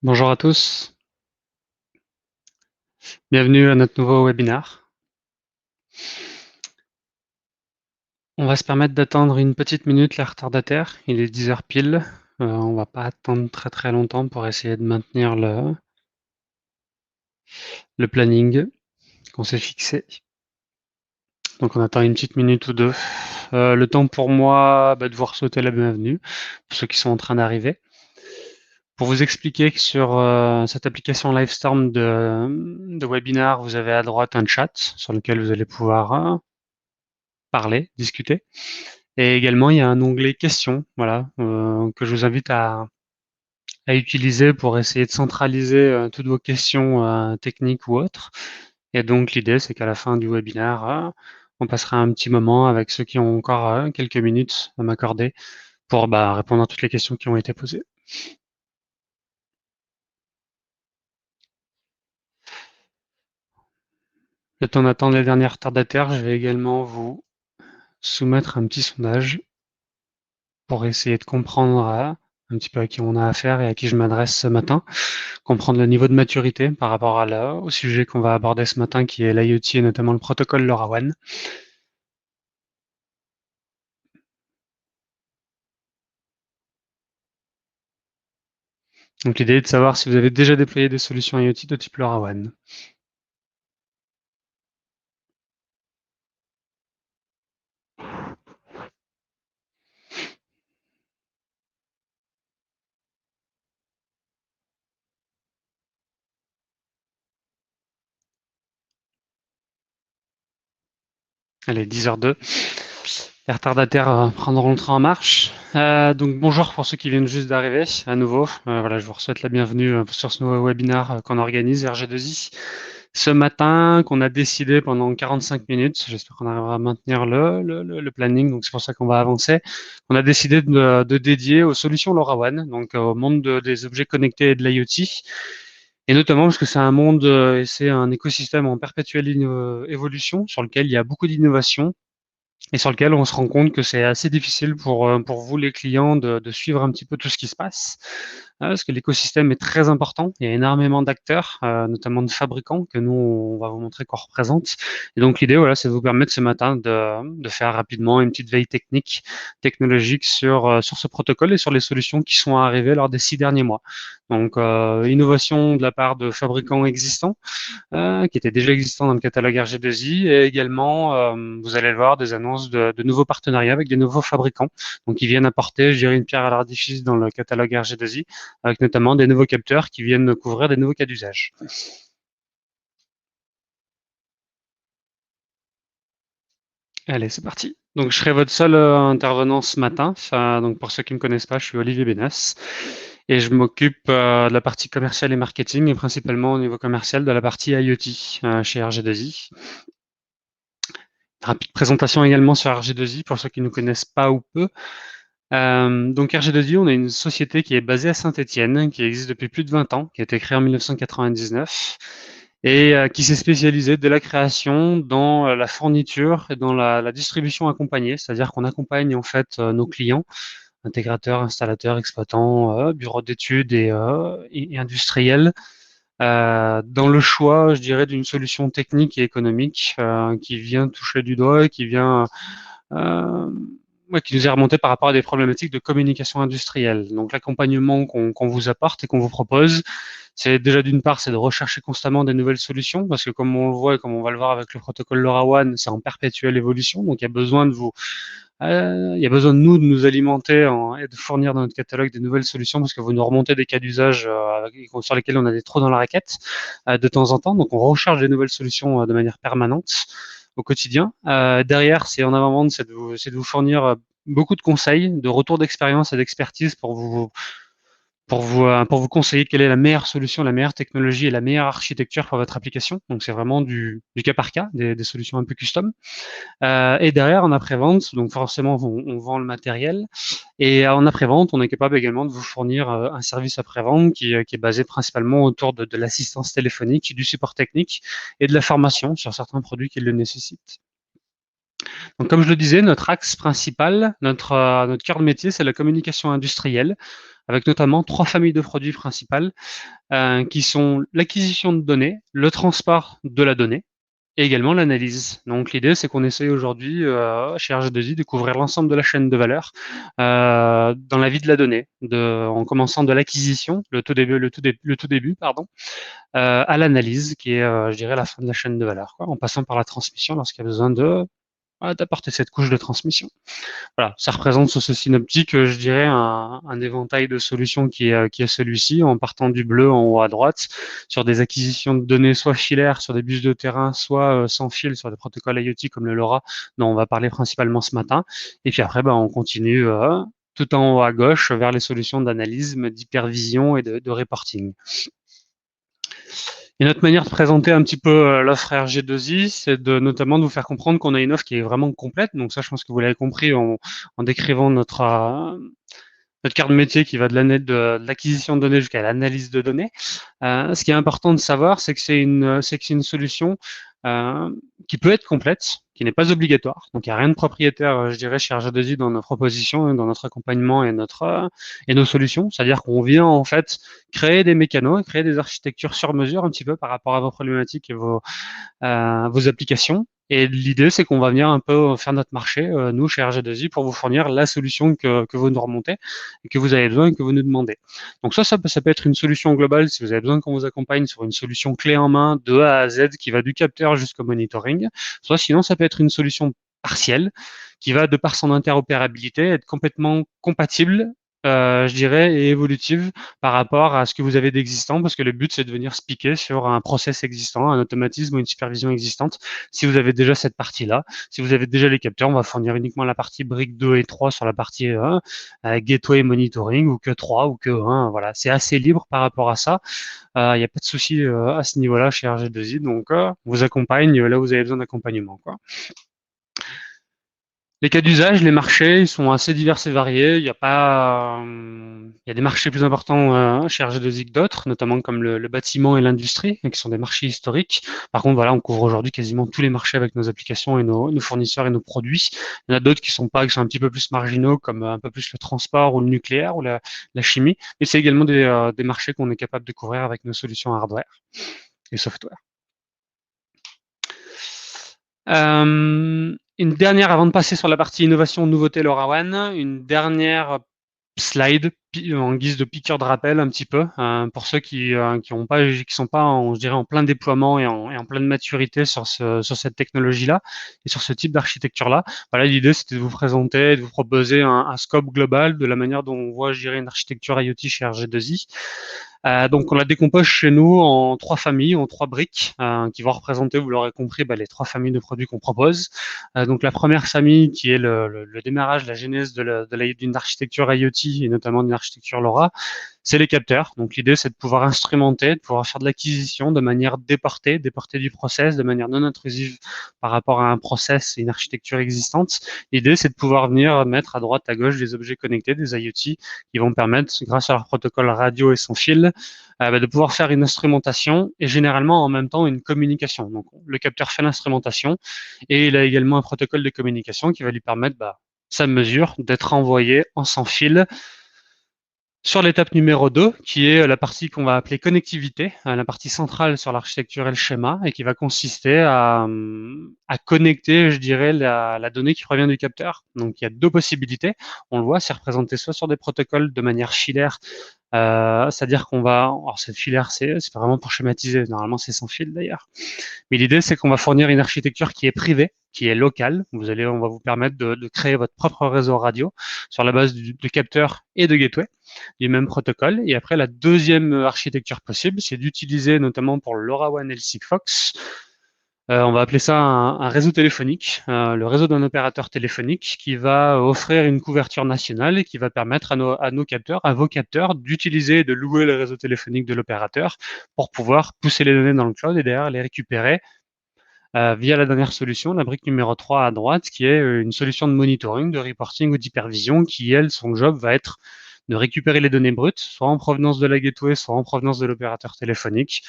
Bonjour à tous, bienvenue à notre nouveau webinaire. On va se permettre d'attendre une petite minute les retardataires, il est 10 heures pile. On va pas attendre très longtemps pour essayer de maintenir le planning qu'on s'est fixé. Donc on attend une petite minute ou deux. Le temps pour moi de vous souhaiter la bienvenue, pour ceux qui sont en train d'arriver. Pour vous expliquer que sur cette application Livestorm de webinar, vous avez à droite un chat sur lequel vous allez pouvoir parler, discuter. Et également, il y a un onglet questions, voilà, que je vous invite à utiliser pour essayer de centraliser toutes vos questions techniques ou autres. Et donc, l'idée, c'est qu'à la fin du webinaire, on passera un petit moment avec ceux qui ont encore quelques minutes à m'accorder pour répondre à toutes les questions qui ont été posées. Le temps d'attendre les derniers retardataires, je vais également vous soumettre un petit sondage pour essayer de comprendre un petit peu à qui on a affaire et à qui je m'adresse ce matin, comprendre le niveau de maturité par rapport au sujet qu'on va aborder ce matin, qui est l'IoT et notamment le protocole LoRaWAN. Donc l'idée est de savoir si vous avez déjà déployé des solutions IoT de type LoRaWAN. Allez, 10h02. Les retardataires prendront le train en marche. Donc bonjour pour ceux qui viennent juste d'arriver à nouveau. Voilà, je vous souhaite la bienvenue sur ce nouveau webinaire qu'on organise RG2I ce matin, qu'on a décidé pendant 45 minutes. J'espère qu'on arrivera à maintenir le planning, donc c'est pour ça qu'on va avancer. On a décidé de dédier aux solutions LoRaWAN, donc au monde des objets connectés et de l'IoT. Et notamment parce que c'est un monde et c'est un écosystème en perpétuelle évolution sur lequel il y a beaucoup d'innovations et sur lequel on se rend compte que c'est assez difficile pour vous les clients de suivre un petit peu tout ce qui se passe, parce que l'écosystème est très important. Il y a énormément d'acteurs, notamment de fabricants que nous, on va vous montrer qu'on représente. Et donc l'idée, voilà, c'est de vous permettre ce matin de faire rapidement une petite veille technologique sur ce protocole et sur les solutions qui sont arrivées lors des 6 derniers mois. Donc, innovation de la part de fabricants existants, qui était déjà existant dans le catalogue RG2I, et également, vous allez le voir, des annonces de nouveaux partenariats avec des nouveaux fabricants, donc qui viennent apporter, je dirais, une pierre à l'édifice dans le catalogue RG2I, avec notamment des nouveaux capteurs qui viennent couvrir des nouveaux cas d'usage. Allez, c'est parti. Donc, je serai votre seul intervenant ce matin. Enfin, donc, pour ceux qui ne me connaissent pas, je suis Olivier Bénas et je m'occupe de la partie commerciale et marketing, et principalement au niveau commercial de la partie IoT chez RG2I. Rapide présentation également sur RG2I pour ceux qui ne nous connaissent pas ou peu. Donc RG2I, on est une société qui est basée à Saint-Étienne, qui existe depuis plus de 20 ans, qui a été créée en 1999 et qui s'est spécialisée dès la création dans la fourniture et dans la distribution accompagnée, c'est-à-dire qu'on accompagne en fait nos clients, intégrateurs, installateurs, exploitants, bureaux d'études et industriels, dans le choix, je dirais, d'une solution technique et économique qui vient toucher du doigt et qui vient euh, ouais, qui nous est remonté par rapport à des problématiques de communication industrielle. Donc l'accompagnement qu'on vous apporte et qu'on vous propose, c'est déjà d'une part, c'est de rechercher constamment des nouvelles solutions, parce que comme on le voit et comme on va le voir avec le protocole LoRaWAN, c'est en perpétuelle évolution, donc il y a besoin de nous de nous alimenter et de fournir dans notre catalogue des nouvelles solutions, parce que vous nous remontez des cas d'usage sur lesquels on a des trous dans la raquette de temps en temps, donc on recherche des nouvelles solutions de manière permanente au quotidien. Derrière, c'est en avant-vente, c'est de vous fournir beaucoup de conseils, de retours d'expérience et d'expertise pour vous conseiller quelle est la meilleure solution, la meilleure technologie et la meilleure architecture pour votre application. Donc c'est vraiment du cas par cas, des solutions un peu custom. Et derrière, en après-vente, donc forcément, on vend le matériel. Et en après-vente, on est capable également de vous fournir un service après-vente qui est basé principalement autour de l'assistance téléphonique, du support technique et de la formation sur certains produits qui le nécessitent. Donc, comme je le disais, notre axe principal, notre cœur de métier, c'est la communication industrielle, avec notamment 3 familles de produits principales, qui sont l'acquisition de données, le transport de la donnée et également l'analyse. Donc l'idée, c'est qu'on essaye aujourd'hui, chez RG2I, de couvrir l'ensemble de la chaîne de valeur, dans la vie de la donnée, en commençant de l'acquisition, le tout début, pardon, à l'analyse qui est, je dirais, la fin de la chaîne de valeur, quoi, en passant par la transmission lorsqu'il y a besoin d'apporter cette couche de transmission. Voilà, ça représente sur ce synoptique, je dirais, un éventail de solutions qui est celui-ci, en partant du bleu en haut à droite, sur des acquisitions de données soit filaires sur des bus de terrain, soit sans fil sur des protocoles IoT comme le LoRa, dont on va parler principalement ce matin. Et puis après, on continue tout en haut à gauche vers les solutions d'analyse, d'hypervision et de reporting. Et notre manière de présenter un petit peu l'offre RG2I, c'est notamment de vous faire comprendre qu'on a une offre qui est vraiment complète. Donc ça, je pense que vous l'avez compris en décrivant notre carte de métier qui va de l'acquisition de données jusqu'à l'analyse de données. Ce qui est important de savoir, c'est que c'est une solution euh, qui peut être complète, qui n'est pas obligatoire. Donc il n'y a rien de propriétaire, je dirais, chez RG2I dans nos propositions, dans notre accompagnement et nos solutions. C'est-à-dire qu'on vient en fait créer des mécanos, créer des architectures sur mesure un petit peu par rapport à vos problématiques et vos applications. Et l'idée, c'est qu'on va venir un peu faire notre marché, nous, chez RG2I, pour vous fournir la solution que vous nous remontez et que vous avez besoin et que vous nous demandez. Donc ça peut être une solution globale si vous avez besoin qu'on vous accompagne sur une solution clé en main de A à Z qui va du capteur jusqu'au monitoring. Soit sinon, ça peut être une solution partielle qui va, de par son interopérabilité, être complètement compatible, je dirais, et évolutive par rapport à ce que vous avez d'existant, parce que le but, c'est de venir se piquer sur un process existant, un automatisme ou une supervision existante. Si vous avez déjà cette partie-là, si vous avez déjà les capteurs, on va fournir uniquement la partie brique 2 et 3 sur la partie gateway monitoring, ou que 3 ou que 1. Voilà, c'est assez libre par rapport à ça. Il n'y a pas de souci à ce niveau-là chez RG2I, donc on vous accompagne là où vous avez besoin d'accompagnement, quoi. Les cas d'usage, les marchés, ils sont assez divers et variés. Il y a des marchés plus importants chez RG2I que d'autres, notamment comme le bâtiment et l'industrie, qui sont des marchés historiques. Par contre, voilà, on couvre aujourd'hui quasiment tous les marchés avec nos applications et nos fournisseurs et nos produits. Il y en a d'autres qui sont un petit peu plus marginaux, comme un peu plus le transport ou le nucléaire ou la chimie. Mais c'est également des marchés qu'on est capable de couvrir avec nos solutions hardware et software. Une dernière, avant de passer sur la partie innovation, nouveauté LoRaWAN, une dernière slide en guise de piqûre de rappel un petit peu pour ceux qui sont pas je dirais en plein déploiement et en pleine maturité sur cette technologie-là et sur ce type d'architecture-là. Voilà, l'idée c'était de vous présenter, de vous proposer un scope global de la manière dont on voit, je dirais, une architecture IoT chez RG2I. Donc on la décompose chez nous en 3 familles, en 3 briques, qui vont représenter, vous l'aurez compris, les 3 familles de produits qu'on propose. Donc la première famille qui est le démarrage, la genèse d'une architecture IoT et notamment d'une architecture LoRa, c'est les capteurs. Donc l'idée, c'est de pouvoir instrumenter, de pouvoir faire de l'acquisition de manière déportée du process, de manière non intrusive par rapport à un process et une architecture existante. L'idée, c'est de pouvoir venir mettre à droite, à gauche des objets connectés, des IoT, qui vont permettre, grâce à leur protocole radio et sans fil, de pouvoir faire une instrumentation et généralement en même temps une communication. Donc le capteur fait l'instrumentation et il a également un protocole de communication qui va lui permettre, sa mesure, d'être envoyé en sans fil sur l'étape numéro 2, qui est la partie qu'on va appeler connectivité, la partie centrale sur l'architecture et le schéma, et qui va consister à connecter, je dirais, la donnée qui provient du capteur. Donc il y a 2 possibilités. On le voit, c'est représenté soit sur des protocoles de manière filaire, c'est-à-dire qu'on va, alors cette filaire, c'est pas vraiment pour schématiser, normalement c'est sans fil d'ailleurs. Mais l'idée, c'est qu'on va fournir une architecture qui est privée, qui est locale. On va vous permettre de créer votre propre réseau radio sur la base de capteurs et de gateway du même protocole. Et après, la deuxième architecture possible, c'est d'utiliser notamment pour le LoRaWAN et le Sigfox, on va appeler ça un réseau téléphonique, le réseau d'un opérateur téléphonique qui va offrir une couverture nationale et qui va permettre à nos capteurs, à vos capteurs, d'utiliser et de louer le réseau téléphonique de l'opérateur pour pouvoir pousser les données dans le cloud et derrière les récupérer via la dernière solution, la brique numéro 3 à droite, qui est une solution de monitoring, de reporting ou d'hypervision qui, elle, son job va être de récupérer les données brutes, soit en provenance de la gateway, soit en provenance de l'opérateur téléphonique,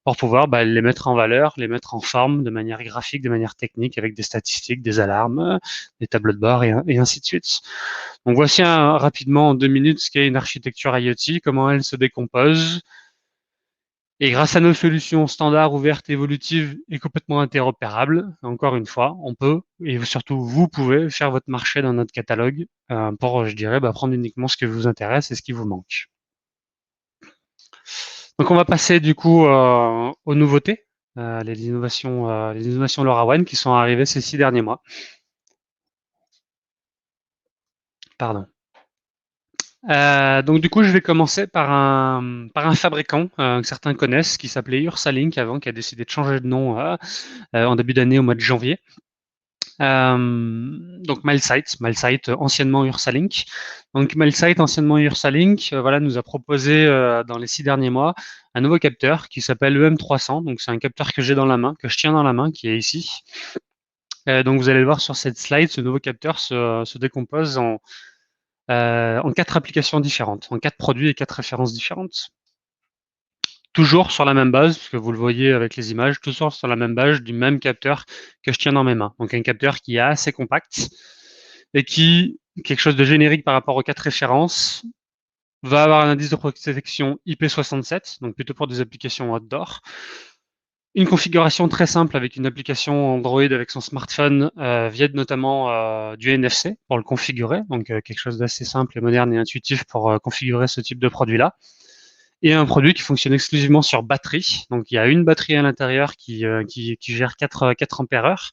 pour pouvoir les mettre en valeur, les mettre en forme de manière graphique, de manière technique, avec des statistiques, des alarmes, des tableaux de bord et ainsi de suite. Donc voici rapidement en 2 minutes ce qu'est une architecture IoT, comment elle se décompose. Et grâce à nos solutions standards, ouvertes, évolutives et complètement interopérables, encore une fois, on peut, et surtout vous pouvez, faire votre marché dans notre catalogue pour, je dirais, prendre uniquement ce qui vous intéresse et ce qui vous manque. Donc on va passer du coup aux nouveautés, les innovations LoRaWAN qui sont arrivées ces 6 derniers mois. Pardon. Donc du coup, je vais commencer par un fabricant que certains connaissent, qui s'appelait Ursalink avant, qui a décidé de changer de nom en début d'année au mois de janvier. Donc Milesight, anciennement Ursalink. Donc Milesight, anciennement Ursalink, voilà, nous a proposé dans les 6 derniers mois un nouveau capteur qui s'appelle EM300. Donc c'est un capteur que j'ai dans la main, que je tiens dans la main, qui est ici. Donc vous allez le voir sur cette slide, ce nouveau capteur se décompose en 4 applications différentes, en 4 produits et 4 références différentes. Toujours sur la même base, parce que vous le voyez avec les images, toujours sur la même base du même capteur que je tiens dans mes mains. Donc un capteur qui est assez compact et qui, quelque chose de générique par rapport aux 4 références, va avoir un indice de protection IP67, donc plutôt pour des applications outdoor. Une configuration très simple avec une application Android avec son smartphone via notamment du NFC pour le configurer, donc quelque chose d'assez simple et moderne et intuitif pour configurer ce type de produit-là. Et un produit qui fonctionne exclusivement sur batterie. Donc il y a une batterie à l'intérieur qui gère 4 ampères-heure.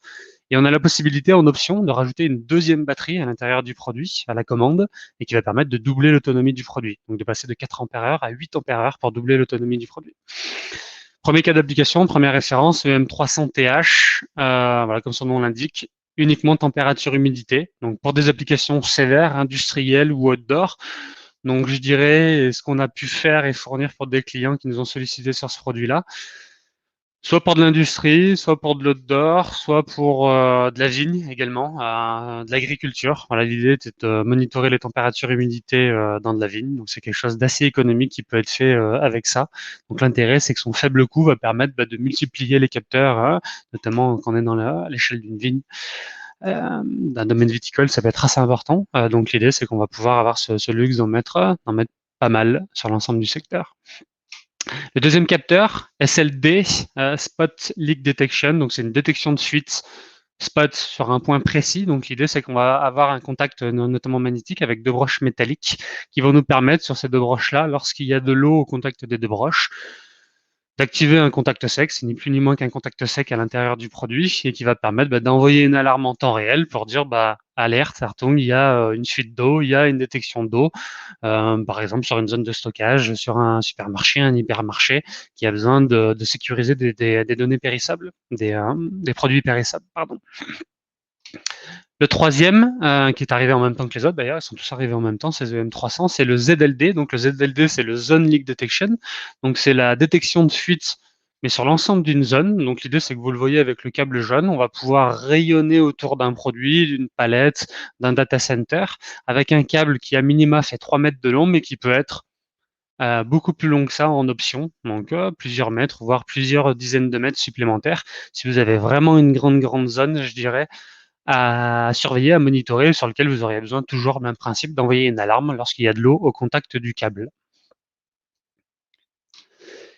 Et on a la possibilité en option de rajouter une deuxième batterie à l'intérieur du produit, à la commande, et qui va permettre de doubler l'autonomie du produit. Donc de passer de 4 ampères-heure à 8 ampères-heure pour doubler l'autonomie du produit. Premier cas d'application, première référence, EM300TH, voilà, comme son nom l'indique, uniquement température-humidité. Donc pour des applications sévères, industrielles ou outdoor. Donc je dirais ce qu'on a pu faire et fournir pour des clients qui nous ont sollicité sur ce produit-là, soit pour de l'industrie, soit pour de l'outdoor, soit pour de la vigne également, de l'agriculture. Voilà, l'idée était de monitorer les températures et humidité dans de la vigne. Donc c'est quelque chose d'assez économique qui peut être fait avec ça. Donc l'intérêt, c'est que son faible coût va permettre de multiplier les capteurs, notamment quand on est dans l'échelle d'une vigne. D'un domaine viticole, ça peut être assez important. Donc l'idée, c'est qu'on va pouvoir avoir ce luxe d'en mettre pas mal sur l'ensemble du secteur. Le deuxième capteur, SLD, Spot Leak Detection, donc c'est une détection de fuite spot sur un point précis. Donc l'idée, c'est qu'on va avoir un contact notamment magnétique avec 2 broches métalliques qui vont nous permettre sur ces 2 broches-là, lorsqu'il y a de l'eau au contact des 2 broches, d'activer un contact sec, c'est ni plus ni moins qu'un contact sec à l'intérieur du produit et qui va permettre d'envoyer une alarme en temps réel pour dire alerte, Artung, il y a une fuite d'eau, il y a une détection d'eau, par exemple sur une zone de stockage, sur un supermarché, un hypermarché qui a besoin de sécuriser des données périssables, des produits périssables, pardon. Le troisième, qui est arrivé en même temps que les autres, d'ailleurs, ils sont tous arrivés en même temps, ces EM300, c'est le ZLD. Donc le ZLD, c'est le Zone Leak Detection. Donc c'est la détection de fuite, mais sur l'ensemble d'une zone. Donc l'idée, c'est que vous le voyez avec le câble jaune, on va pouvoir rayonner autour d'un produit, d'une palette, d'un data center, avec un câble qui à minima fait 3 mètres de long, mais qui peut être beaucoup plus long que ça en option, donc plusieurs mètres, voire plusieurs dizaines de mètres supplémentaires. Si vous avez vraiment une grande zone, je dirais, à surveiller, à monitorer, sur lequel vous auriez besoin toujours, même principe, d'envoyer une alarme lorsqu'il y a de l'eau au contact du câble.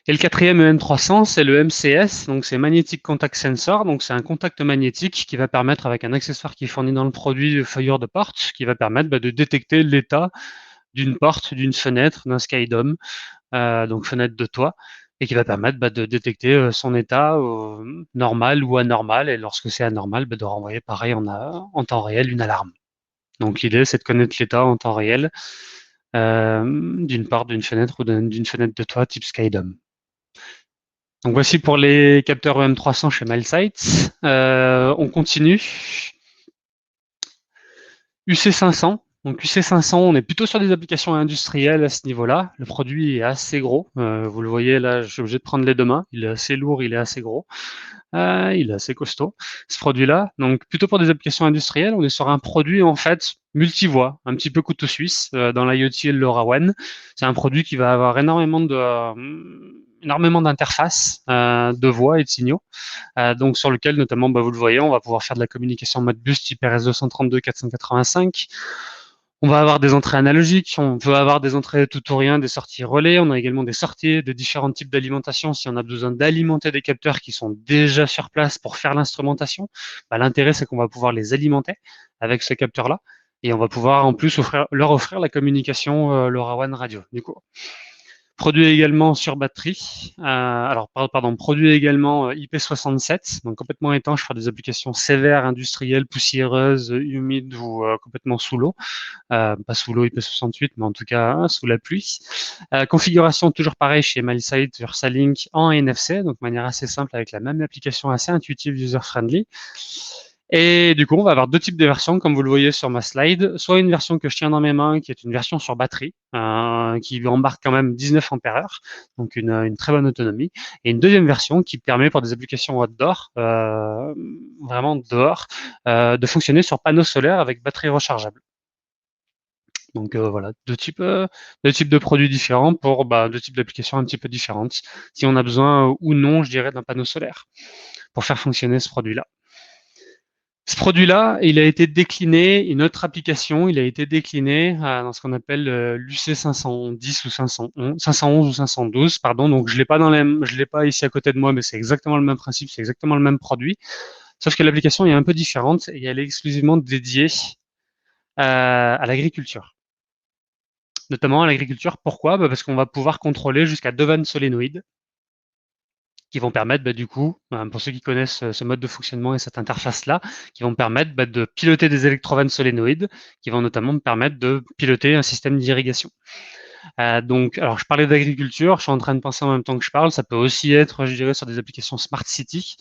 Et le quatrième EM300, c'est le MCS, donc c'est Magnetic Contact Sensor, donc c'est un contact magnétique qui va permettre, avec un accessoire qui est fourni dans le produit, feuilleur de porte, qui va permettre de détecter l'état d'une porte, d'une fenêtre, d'un skydome, donc fenêtre de toit, et qui va permettre de détecter son état normal ou anormal, et lorsque c'est anormal, de renvoyer pareil en temps réel une alarme. Donc l'idée, c'est de connaître l'état en temps réel d'une porte, d'une fenêtre ou d'une fenêtre de toit type skydome. Donc voici pour les capteurs EM300 chez Milesight. On continue. UC500. Donc UC500, on est plutôt sur des applications industrielles à ce niveau-là. Le produit est assez gros. Vous le voyez là, je suis obligé de prendre les 2 mains. Il est assez lourd, il est assez gros. Il est assez costaud, ce produit-là. Donc plutôt pour des applications industrielles, on est sur un produit en fait multivoie, un petit peu couteau suisse dans l'IoT et le LoRaWAN. C'est un produit qui va avoir énormément énormément d'interfaces de voix et de signaux, donc sur lequel notamment, vous le voyez, on va pouvoir faire de la communication en mode bus type RS232 485. On va avoir des entrées analogiques, on peut avoir des entrées tout ou rien, des sorties relais, on a également des sorties de différents types d'alimentation si on a besoin d'alimenter des capteurs qui sont déjà sur place pour faire l'instrumentation. L'intérêt, c'est qu'on va pouvoir les alimenter avec ce capteur-là et on va pouvoir en plus leur offrir la communication LoRaWAN radio. Du coup, produit également sur batterie. Produit également IP67, donc complètement étanche pour des applications sévères, industrielles, poussiéreuses, humides ou complètement sous l'eau. Pas sous l'eau IP68, mais en tout cas sous la pluie. Configuration toujours pareil chez MileSight, Versalink en NFC, donc de manière assez simple avec la même application assez intuitive, user-friendly. Et du coup, on va avoir deux types de versions, comme vous le voyez sur ma slide. Soit une version que je tiens dans mes mains, qui est une version sur batterie, qui embarque quand même 19 ampères, donc une très bonne autonomie. Et une deuxième version qui permet pour des applications outdoor, vraiment dehors, de fonctionner sur panneaux solaires avec batterie rechargeable. Donc voilà, deux types de produits différents pour deux types d'applications un petit peu différentes. Si on a besoin ou non, je dirais, d'un panneau solaire pour faire fonctionner ce produit-là. Ce produit-là, il a été décliné, une autre application, il a été décliné dans ce qu'on appelle l'UC 510 ou 511 ou 512, pardon. Donc je l'ai pas ici à côté de moi, mais c'est exactement le même principe, c'est exactement le même produit. Sauf que l'application est un peu différente et elle est exclusivement dédiée à l'agriculture. Notamment à l'agriculture, pourquoi? Parce qu'on va pouvoir contrôler jusqu'à 2 vannes solénoïdes qui vont permettre, du coup, pour ceux qui connaissent ce mode de fonctionnement et cette interface-là, qui vont permettre de piloter des électrovannes solénoïdes, qui vont notamment me permettre de piloter un système d'irrigation. Alors je parlais d'agriculture, je suis en train de penser en même temps que je parle, ça peut aussi être, je dirais, sur des applications Smart City,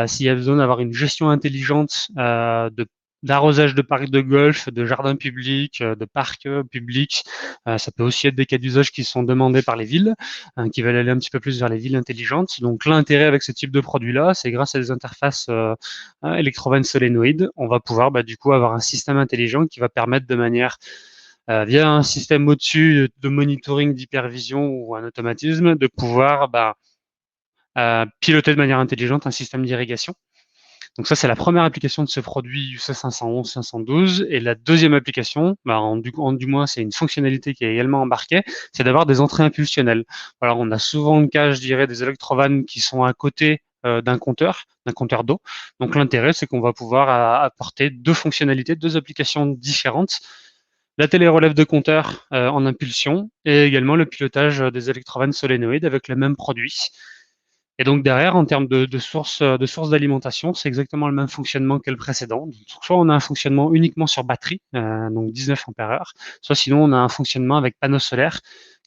s'il y a besoin d'avoir une gestion intelligente d'arrosage de parcs de golf, de jardins publics, de parcs publics. Ça peut aussi être des cas d'usage qui sont demandés par les villes, qui veulent aller un petit peu plus vers les villes intelligentes. Donc l'intérêt avec ce type de produit-là, c'est grâce à des interfaces électrovannes solénoïdes, on va pouvoir du coup avoir un système intelligent qui va permettre de manière via un système au-dessus de monitoring d'hypervision ou un automatisme, de pouvoir piloter de manière intelligente un système d'irrigation. Donc ça, c'est la première application de ce produit UC 511, 512. Et la deuxième application, du moins, c'est une fonctionnalité qui est également embarquée, c'est d'avoir des entrées impulsionnelles. Alors, on a souvent le cas, je dirais, des électrovannes qui sont à côté d'un compteur d'eau. Donc l'intérêt, c'est qu'on va pouvoir apporter deux fonctionnalités, deux applications différentes. La télérelève de compteur en impulsion et également le pilotage des électrovannes solénoïdes avec le même produit. Et donc derrière, en termes de sources d'alimentation, c'est exactement le même fonctionnement que le précédent. Donc, soit on a un fonctionnement uniquement sur batterie, donc 19 ampères, soit sinon on a un fonctionnement avec panneaux solaires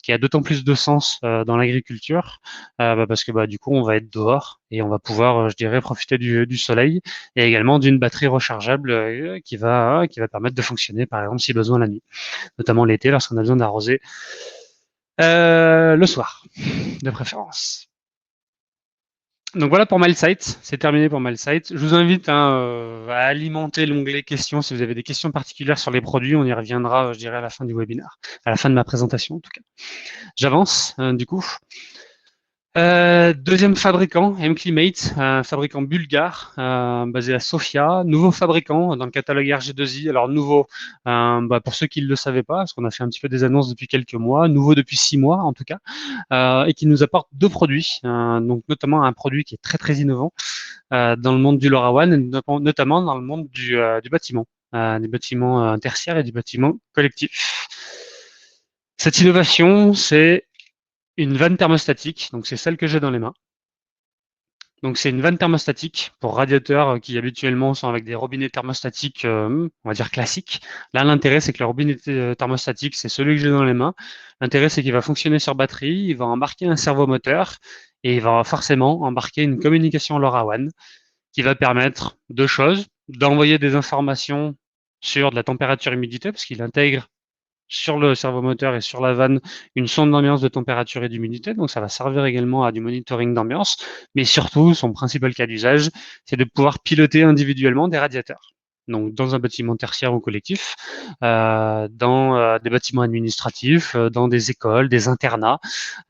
qui a d'autant plus de sens dans l'agriculture, parce que du coup on va être dehors et on va pouvoir, je dirais, profiter du soleil et également d'une batterie rechargeable qui va permettre de fonctionner, par exemple, si besoin la nuit, notamment l'été lorsqu'on a besoin d'arroser le soir, de préférence. Donc voilà pour MileSight, c'est terminé pour MileSight. Je vous invite à alimenter l'onglet questions si vous avez des questions particulières sur les produits. On y reviendra, je dirais, à la fin du webinaire, à la fin de ma présentation en tout cas. J'avance du coup. Deuxième fabricant, MClimate, un fabricant bulgare basé à Sofia, nouveau fabricant dans le catalogue RG2I. Alors nouveau, pour ceux qui ne le savaient pas, parce qu'on a fait un petit peu des annonces depuis quelques mois, nouveau depuis 6 mois en tout cas, et qui nous apporte deux produits, donc notamment un produit qui est très très innovant dans le monde du LoRaWAN, notamment dans le monde du bâtiment, des bâtiments tertiaires et du bâtiment collectif. Cette innovation, c'est une vanne thermostatique, donc c'est celle que j'ai dans les mains. Donc c'est une vanne thermostatique pour radiateurs qui habituellement sont avec des robinets thermostatiques, on va dire classiques. Là, l'intérêt, c'est que le robinet thermostatique, c'est celui que j'ai dans les mains. L'intérêt, c'est qu'il va fonctionner sur batterie, il va embarquer un servomoteur et il va forcément embarquer une communication LoRaWAN qui va permettre deux choses, d'envoyer des informations sur de la température-humidité, parce qu'il intègre sur le servomoteur et sur la vanne une sonde d'ambiance de température et d'humidité, donc ça va servir également à du monitoring d'ambiance, mais surtout, son principal cas d'usage, c'est de pouvoir piloter individuellement des radiateurs. Donc dans un bâtiment tertiaire ou collectif, dans des bâtiments administratifs, dans des écoles, des internats.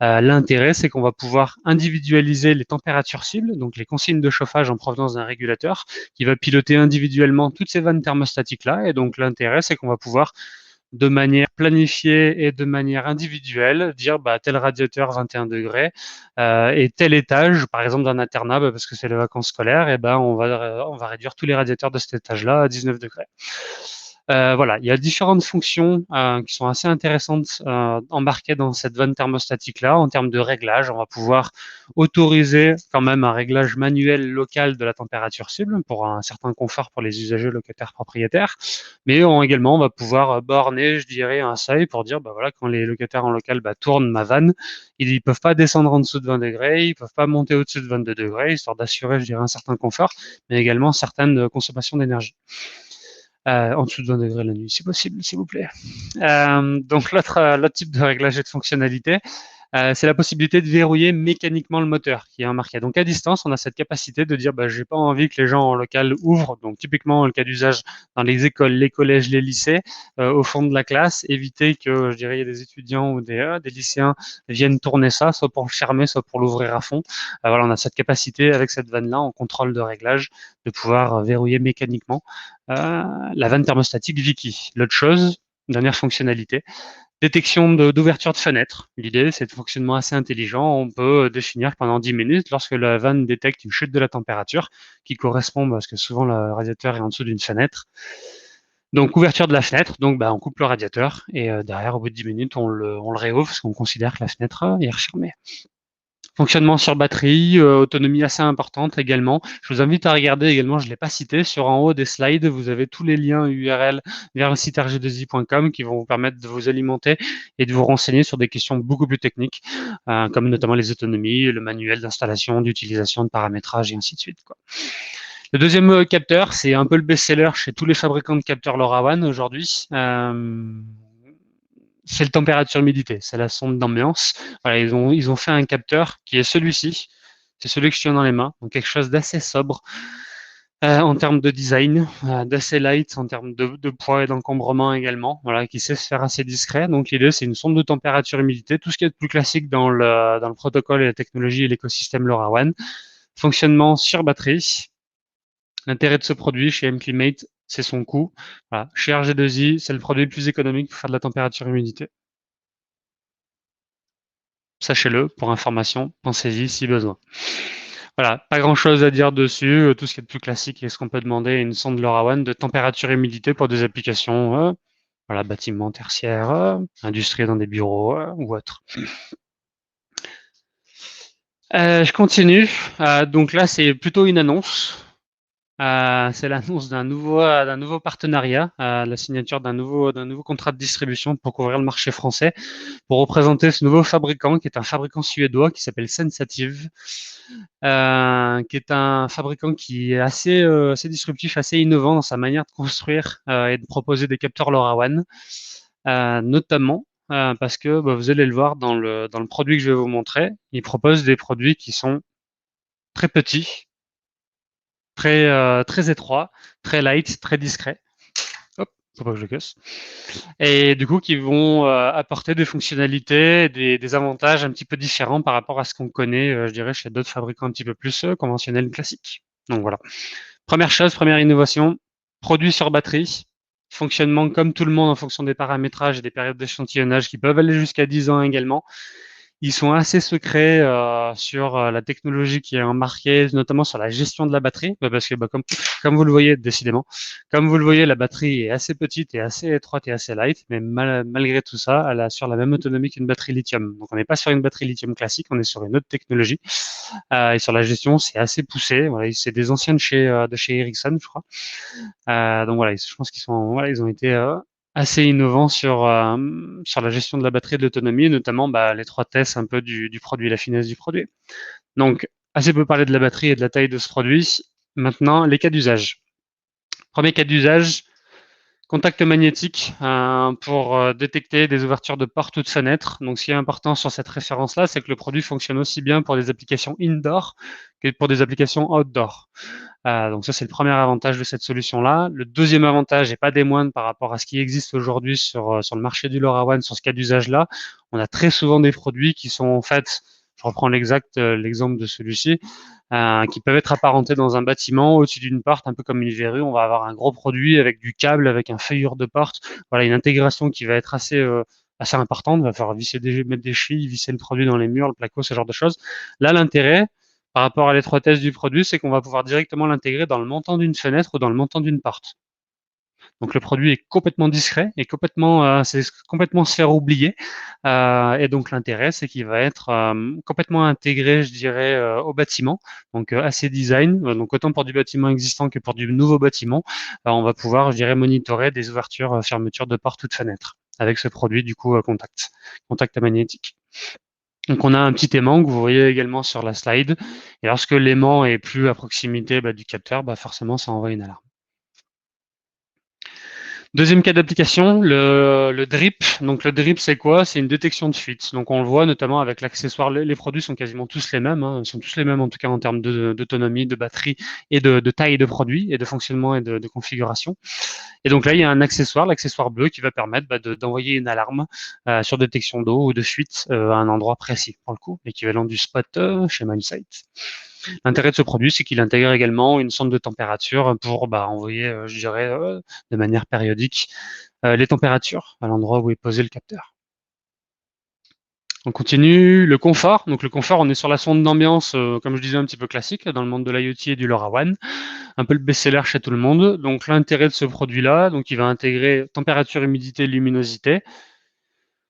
L'intérêt, c'est qu'on va pouvoir individualiser les températures cibles, donc les consignes de chauffage en provenance d'un régulateur, qui va piloter individuellement toutes ces vannes thermostatiques-là. Et donc l'intérêt, c'est qu'on va pouvoir de manière planifiée et de manière individuelle, dire bah, tel radiateur 21 degrés et tel étage, par exemple d'un internat, bah, parce que c'est les vacances scolaires, et ben on va réduire tous les radiateurs de cet étage-là à 19 degrés. Voilà, il y a différentes fonctions qui sont assez intéressantes embarquées dans cette vanne thermostatique-là. En termes de réglage, on va pouvoir autoriser quand même un réglage manuel local de la température cible pour un certain confort pour les usagers locataires propriétaires. Mais également, on va pouvoir borner, je dirais, un seuil pour dire, bah voilà, quand les locataires en local tournent ma vanne, ils ne peuvent pas descendre en dessous de 20 degrés, ils ne peuvent pas monter au-dessus de 22 degrés, histoire d'assurer, je dirais, un certain confort, mais également certaines consommations d'énergie. En dessous de 20 degrés la nuit, si possible, s'il vous plaît. Donc l'autre type de réglage et de fonctionnalité, c'est la possibilité de verrouiller mécaniquement le moteur qui est embarqué. Donc à distance, on a cette capacité de dire bah, j'ai pas envie que les gens en local ouvrent. Donc typiquement le cas d'usage dans les écoles, les collèges, les lycées, au fond de la classe, éviter que je dirais il y a des étudiants ou des lycéens viennent tourner ça, soit pour le fermer, soit pour l'ouvrir à fond. Voilà, on a cette capacité avec cette vanne-là en contrôle de réglage de pouvoir verrouiller mécaniquement la vanne thermostatique Vicky. L'autre chose, dernière fonctionnalité, détection d'ouverture de fenêtre. L'idée, c'est un fonctionnement assez intelligent. On peut définir pendant 10 minutes, lorsque la vanne détecte une chute de la température, qui correspond, parce que souvent le radiateur est en dessous d'une fenêtre. Donc, ouverture de la fenêtre, donc on coupe le radiateur, et derrière, au bout de 10 minutes, on le réouvre, parce qu'on considère que la fenêtre est refermée. Fonctionnement sur batterie, autonomie assez importante également. Je vous invite à regarder également, je ne l'ai pas cité, sur en haut des slides, vous avez tous les liens URL vers le site rg2i.com qui vont vous permettre de vous alimenter et de vous renseigner sur des questions beaucoup plus techniques, comme notamment les autonomies, le manuel d'installation, d'utilisation, de paramétrage et ainsi de suite, quoi. Le deuxième capteur, c'est un peu le best-seller chez tous les fabricants de capteurs LoRaWAN aujourd'hui. C'est le température-humidité, c'est la sonde d'ambiance. Voilà, ils ont fait un capteur qui est celui-ci, c'est celui que je tiens dans les mains, donc quelque chose d'assez sobre en termes de design, d'assez light en termes de poids et d'encombrement également, voilà, qui sait se faire assez discret. Donc l'idée, c'est une sonde de température-humidité, tout ce qui est de plus classique dans le protocole et la technologie et l'écosystème LoRaWAN. Fonctionnement sur batterie. L'intérêt de ce produit chez MClimate, c'est son coût. Voilà. Chez RG2I, c'est le produit le plus économique pour faire de la température-humidité. Sachez-le, pour information, pensez-y si besoin. Voilà, pas grand-chose à dire dessus. Tout ce qui est de plus classique et ce qu'on peut demander à une sonde LoRaWAN de température et humidité pour des applications voilà, bâtiments tertiaires, industrie dans des bureaux ou autres. Je continue. Donc là, c'est plutôt une annonce. C'est l'annonce d'un nouveau partenariat, la signature d'un nouveau contrat de distribution pour couvrir le marché français, pour représenter ce nouveau fabricant qui est un fabricant suédois qui s'appelle Sensative, qui est un fabricant qui est assez disruptif, assez innovant dans sa manière de construire et de proposer des capteurs LoRaWAN, notamment parce que vous allez le voir dans le produit que je vais vous montrer, il propose des produits qui sont très petits, très étroit, très light, très discret. Hop, faut pas que je le casse. Et du coup, qui vont apporter des fonctionnalités, des avantages un petit peu différents par rapport à ce qu'on connaît, je dirais, chez d'autres fabricants un petit peu plus conventionnels, classiques. Donc voilà. Première chose, première innovation, produit sur batterie, fonctionnement comme tout le monde en fonction des paramétrages et des périodes d'échantillonnage qui peuvent aller jusqu'à 10 ans également. Ils sont assez secrets sur la technologie qui est embarquée, notamment sur la gestion de la batterie, parce que comme vous le voyez, décidément, comme vous le voyez, la batterie est assez petite et assez étroite et assez light, mais malgré tout ça, elle assure la même autonomie qu'une batterie lithium. Donc on n'est pas sur une batterie lithium classique, on est sur une autre technologie. Et sur la gestion, c'est assez poussé. Voilà, c'est des anciens de chez Ericsson, je crois. Donc voilà, je pense qu'ils sont, voilà, ils ont été assez innovants sur la gestion de la batterie et de l'autonomie, notamment l'étroitesse un peu du produit, la finesse du produit. Donc, assez peu parlé de la batterie et de la taille de ce produit. Maintenant, les cas d'usage. Premier cas d'usage, contact magnétique pour détecter des ouvertures de portes ou de fenêtres. Donc, ce qui est important sur cette référence-là, c'est que le produit fonctionne aussi bien pour des applications indoor que pour des applications outdoor. Donc ça, c'est le premier avantage de cette solution-là. Le deuxième avantage, et pas des moindres par rapport à ce qui existe aujourd'hui sur le marché du LoRaWAN, sur ce cas d'usage-là, on a très souvent des produits qui sont en fait, je reprends l'exemple de celui-ci, qui peuvent être apparentés dans un bâtiment au-dessus d'une porte, un peu comme une verrue. On va avoir un gros produit avec du câble, avec un feuillure de porte. Voilà, une intégration qui va être assez importante. Il va falloir mettre des chevilles, visser le produit dans les murs, le placo, ce genre de choses. Là, l'intérêt, par rapport à l'étroitesse du produit, c'est qu'on va pouvoir directement l'intégrer dans le montant d'une fenêtre ou dans le montant d'une porte. Donc le produit est complètement discret et c'est complètement se faire oublier. Et donc l'intérêt, c'est qu'il va être complètement intégré, je dirais, au bâtiment. Donc assez design. Donc autant pour du bâtiment existant que pour du nouveau bâtiment, on va pouvoir, je dirais, monitorer des ouvertures, fermetures de portes ou de fenêtres avec ce produit du coup contact magnétique. Donc on a un petit aimant que vous voyez également sur la slide. Et lorsque l'aimant est plus à proximité du capteur, forcément ça envoie une alarme. Deuxième cas d'application, le drip. Donc le drip, c'est quoi? C'est une détection de fuite. Donc on le voit notamment avec l'accessoire. Les produits sont quasiment tous les mêmes. Ils sont tous les mêmes en tout cas en termes d'autonomie, de batterie et de taille de produit et de fonctionnement et de configuration. Et donc là, il y a un accessoire, l'accessoire bleu, qui va permettre d'envoyer une alarme sur détection d'eau ou de fuite à un endroit précis, pour le coup, l'équivalent du spot chez MileSite. L'intérêt de ce produit, c'est qu'il intègre également une sonde de température pour envoyer, je dirais, de manière périodique, les températures à l'endroit où est posé le capteur. On continue. Le confort. Donc le confort, on est sur la sonde d'ambiance, comme je disais, un petit peu classique dans le monde de l'IoT et du LoRaWAN. Un peu le best-seller chez tout le monde. Donc l'intérêt de ce produit-là, donc il va intégrer température, humidité, luminosité.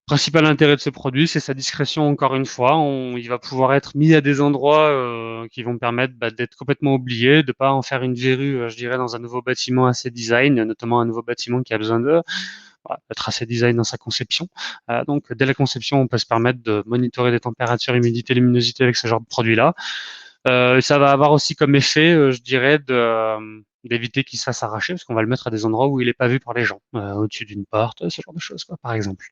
Principal intérêt de ce produit, c'est sa discrétion, encore une fois. Il va pouvoir être mis à des endroits qui vont permettre d'être complètement oublié, de pas en faire une verrue, je dirais, dans un nouveau bâtiment assez design, notamment un nouveau bâtiment qui a besoin d'être assez design dans sa conception. Donc, dès la conception, on peut se permettre de monitorer des températures, humidité, luminosité avec ce genre de produit-là. Ça va avoir aussi comme effet, je dirais, d'éviter qu'il se fasse arracher, parce qu'on va le mettre à des endroits où il n'est pas vu par les gens, au-dessus d'une porte, ce genre de choses, par exemple.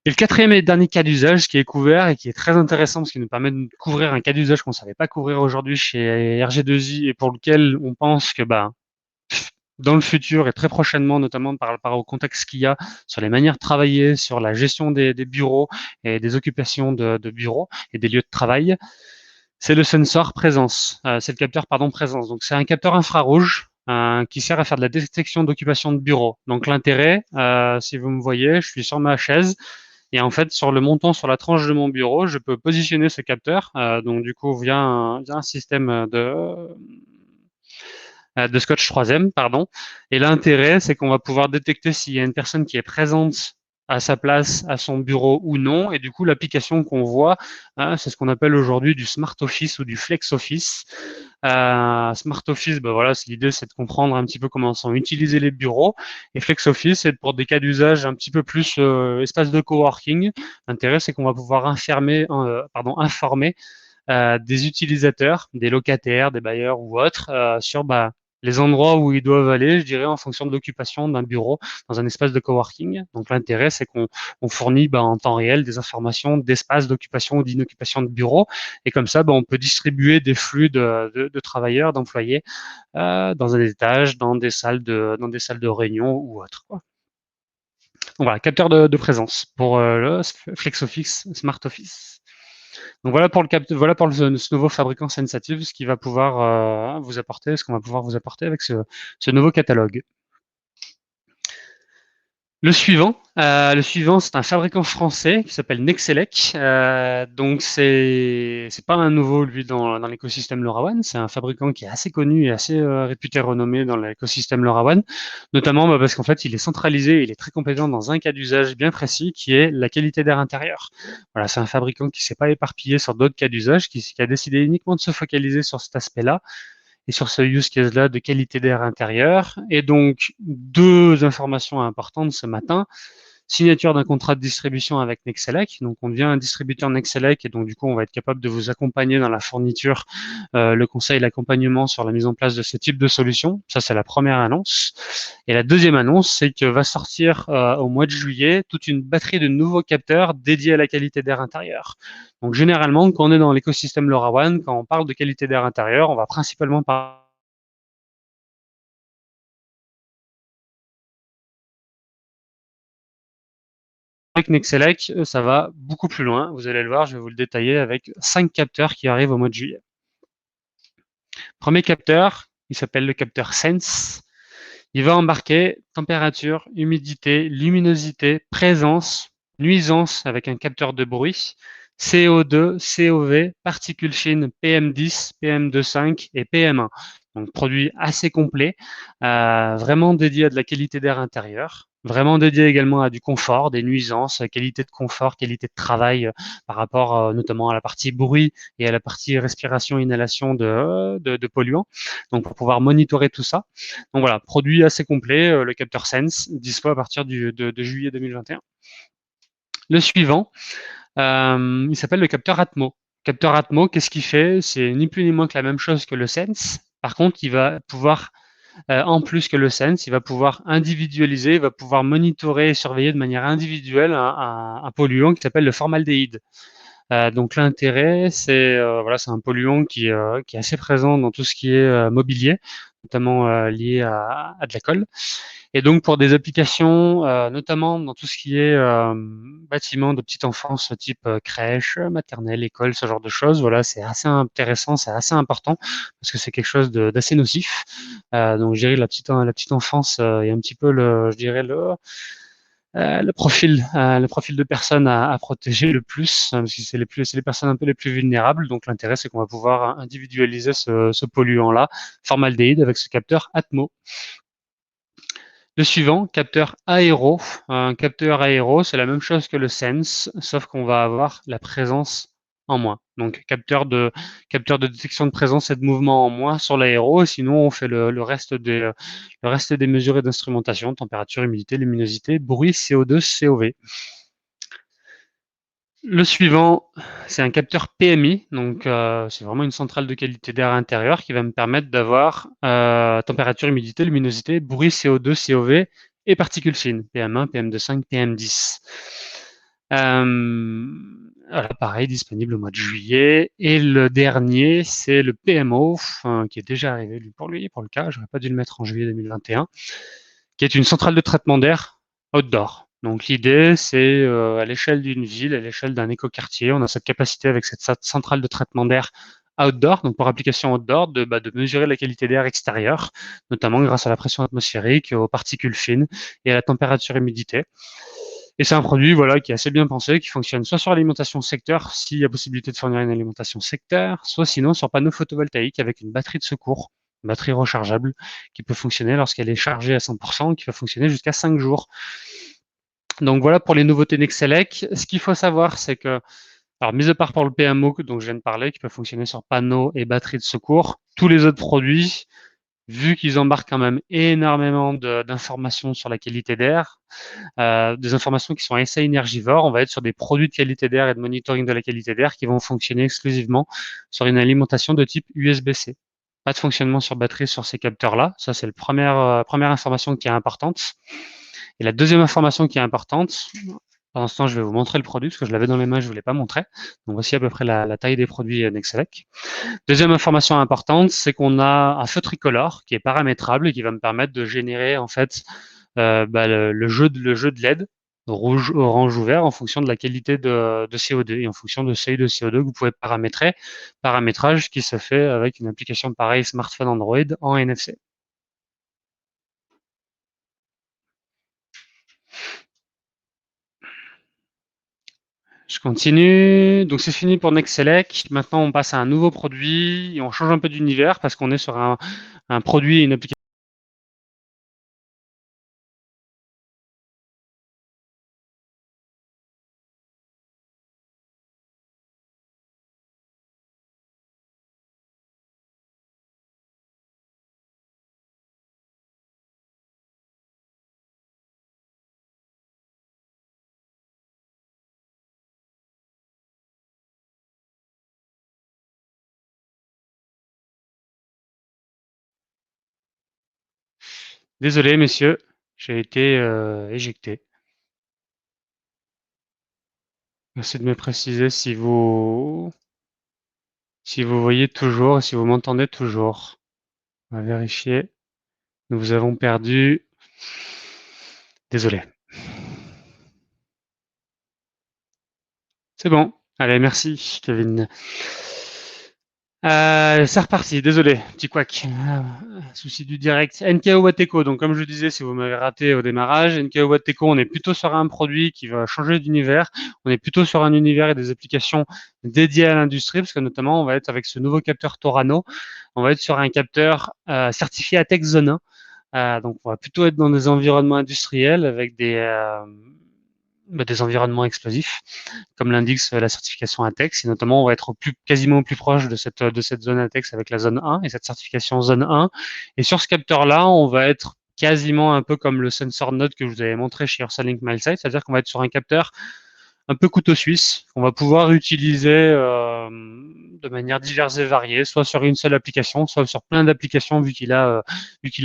Et le quatrième et dernier cas d'usage qui est couvert et qui est très intéressant parce qu'il nous permet de couvrir un cas d'usage qu'on ne savait pas couvrir aujourd'hui chez RG2I et pour lequel on pense que dans le futur et très prochainement, notamment par rapport au contexte qu'il y a sur les manières de travailler, sur la gestion des bureaux et des occupations de bureaux et des lieux de travail, c'est le sensor présence. C'est le capteur présence. Donc c'est un capteur infrarouge qui sert à faire de la détection d'occupation de bureau. Donc l'intérêt, si vous me voyez, je suis sur ma chaise. Et en fait, sur le montant, sur la tranche de mon bureau, je peux positionner ce capteur. Donc du coup, via un système de scotch 3M, pardon. Et l'intérêt, c'est qu'on va pouvoir détecter s'il y a une personne qui est présente à sa place, à son bureau ou non. Et du coup, l'application qu'on voit, c'est ce qu'on appelle aujourd'hui du Smart Office ou du Flex Office. Smart Office, voilà, l'idée, c'est de comprendre un petit peu comment sont utilisés les bureaux. Et Flex Office, c'est pour des cas d'usage un petit peu plus espace de coworking. L'intérêt, c'est qu'on va pouvoir informer des utilisateurs, des locataires, des bailleurs ou autres, sur les endroits où ils doivent aller, je dirais, en fonction de l'occupation d'un bureau dans un espace de coworking. Donc l'intérêt, c'est qu'on fournit en temps réel des informations d'espace d'occupation ou d'inoccupation de bureau. Et comme ça, on peut distribuer des flux de travailleurs, d'employés dans un étage, dans des salles de réunion ou autres. Donc voilà, capteur de présence pour le FlexOffice, Smart Office. Donc voilà pour ce nouveau fabricant Sensative, ce qu'il va pouvoir vous apporter, ce qu'on va pouvoir vous apporter avec ce nouveau catalogue. Le suivant, c'est un fabricant français qui s'appelle Nexelec. Donc c'est pas un nouveau lui dans l'écosystème LoRaWAN. C'est un fabricant qui est assez connu et assez réputé, renommé dans l'écosystème LoRaWAN, notamment parce qu'en fait il est centralisé, il est très compétent dans un cas d'usage bien précis qui est la qualité d'air intérieur. Voilà, c'est un fabricant qui s'est pas éparpillé sur d'autres cas d'usage, qui a décidé uniquement de se focaliser sur cet aspect-là et sur ce use case-là de qualité d'air intérieur. Et donc, deux informations importantes ce matin, signature d'un contrat de distribution avec Nexelec. Donc, on devient un distributeur Nexelec et donc, du coup, on va être capable de vous accompagner dans la fourniture, le conseil, l'accompagnement sur la mise en place de ce type de solution. Ça, c'est la première annonce. Et la deuxième annonce, c'est que va sortir au mois de juillet toute une batterie de nouveaux capteurs dédiés à la qualité d'air intérieur. Donc, généralement, quand on est dans l'écosystème LoRaWAN, quand on parle de qualité d'air intérieur, on va principalement parler avec Nexelec, ça va beaucoup plus loin. Vous allez le voir, je vais vous le détailler avec 5 capteurs qui arrivent au mois de juillet. Premier capteur, il s'appelle le capteur Sense. Il va embarquer température, humidité, luminosité, présence, nuisance avec un capteur de bruit, CO2, COV, particules fines PM10, PM2,5 et PM1. Donc produit assez complet, vraiment dédié à de la qualité d'air intérieur, vraiment dédié également à du confort, des nuisances, qualité de confort, qualité de travail par rapport notamment à la partie bruit et à la partie respiration, inhalation de polluants. Donc pour pouvoir monitorer tout ça. Donc voilà, produit assez complet, le capteur Sense, dispo à partir de juillet 2021. Le suivant, il s'appelle le capteur Atmo. Capteur Atmo, qu'est-ce qu'il fait? C'est ni plus ni moins que la même chose que le Sense. Par contre, il va pouvoir, en plus que le Sense, il va pouvoir individualiser, il va pouvoir monitorer et surveiller de manière individuelle un polluant qui s'appelle le formaldéhyde. Donc l'intérêt, c'est voilà, c'est un polluant qui est assez présent dans tout ce qui est mobilier, notamment lié à de la colle. Et donc pour des applications, notamment dans tout ce qui est bâtiment de petite enfance, type crèche, maternelle, école, ce genre de choses, voilà, c'est assez intéressant, c'est assez important parce que c'est quelque chose d'assez nocif. Donc je dirais la petite enfance est un petit peu je dirais le profil de personnes à protéger le plus, parce que c'est les personnes un peu les plus vulnérables. Donc l'intérêt, c'est qu'on va pouvoir individualiser ce polluant-là, formaldéhyde, avec ce capteur Atmo. Le suivant, capteur aéro. Un capteur aéro, c'est la même chose que le Sense, sauf qu'on va avoir la présence en moins. Donc capteur de détection de présence et de mouvement en moins sur l'aéro. Sinon, on fait le reste des mesures et d'instrumentation, température, humidité, luminosité, bruit, CO2, COV. Le suivant, c'est un capteur PMI, donc c'est vraiment une centrale de qualité d'air intérieur qui va me permettre d'avoir température, humidité, luminosité, bruit, CO2, COV et particules fines, PM1, PM2,5, PM10. Voilà, pareil, disponible au mois de juillet. Et le dernier, c'est le PMO, qui est déjà arrivé pour lui, pour le cas, j'aurais pas dû le mettre en juillet 2021, qui est une centrale de traitement d'air outdoor. Donc l'idée, c'est à l'échelle d'une ville, à l'échelle d'un écoquartier, on a cette capacité avec cette centrale de traitement d'air outdoor, donc pour application outdoor, de mesurer la qualité d'air extérieur, notamment grâce à la pression atmosphérique, aux particules fines et à la température humidité. Et c'est un produit voilà, qui est assez bien pensé, qui fonctionne soit sur l'alimentation secteur, s'il y a possibilité de fournir une alimentation secteur, soit sinon sur panneau photovoltaïque avec une batterie de secours, une batterie rechargeable, qui peut fonctionner lorsqu'elle est chargée à 100%, qui va fonctionner jusqu'à 5 jours. Donc voilà pour les nouveautés Nexelec. Ce qu'il faut savoir, c'est que, alors mis à part pour le PMO dont je viens de parler, qui peut fonctionner sur panneau et batterie de secours, tous les autres produits, vu qu'ils embarquent quand même énormément d'informations sur la qualité d'air, des informations qui sont assez énergivores. On va être sur des produits de qualité d'air et de monitoring de la qualité d'air qui vont fonctionner exclusivement sur une alimentation de type USB-C. Pas de fonctionnement sur batterie sur ces capteurs-là. Ça, c'est la première information qui est importante. Et la deuxième information qui est importante, pour l'instant, je vais vous montrer le produit parce que je l'avais dans les mains, je ne vous l'ai pas montré. Donc voici à peu près la taille des produits Nexelec. Deuxième information importante, c'est qu'on a un feu tricolore qui est paramétrable et qui va me permettre de générer en fait le jeu de LED rouge, orange ou vert en fonction de la qualité de CO2 et en fonction de seuil de CO2 que vous pouvez paramétrer. Paramétrage qui se fait avec une application pareille smartphone Android en NFC. Je continue. Donc c'est fini pour Nexelec. Maintenant on passe à un nouveau produit et on change un peu d'univers parce qu'on est sur un produit et une application Désolé, messieurs, j'ai été éjecté. Merci de me préciser si vous voyez toujours, si vous m'entendez toujours. On va vérifier. Nous vous avons perdu. Désolé. C'est bon. Allez, merci, Kevin. C'est reparti, désolé, petit couac. Souci du direct. NKO Wateco, donc comme je disais, si vous m'avez raté au démarrage, NKO Wateco, on est plutôt sur un produit qui va changer d'univers. On est plutôt sur un univers et des applications dédiées à l'industrie, parce que notamment, on va être avec ce nouveau capteur Torano, on va être sur un capteur certifié ATEX Zone 1. Donc, on va plutôt être dans des environnements industriels avec des environnements explosifs, comme l'indique la certification ATEX. Et notamment, on va être quasiment plus proche de cette zone ATEX avec la zone 1 et cette certification zone 1. Et sur ce capteur-là, on va être quasiment un peu comme le sensor node que je vous avais montré chez Ursalink MileSight, c'est-à-dire qu'on va être sur un capteur un peu couteau suisse qu'on va pouvoir utiliser de manière diverse et variée, soit sur une seule application, soit sur plein d'applications vu qu'il a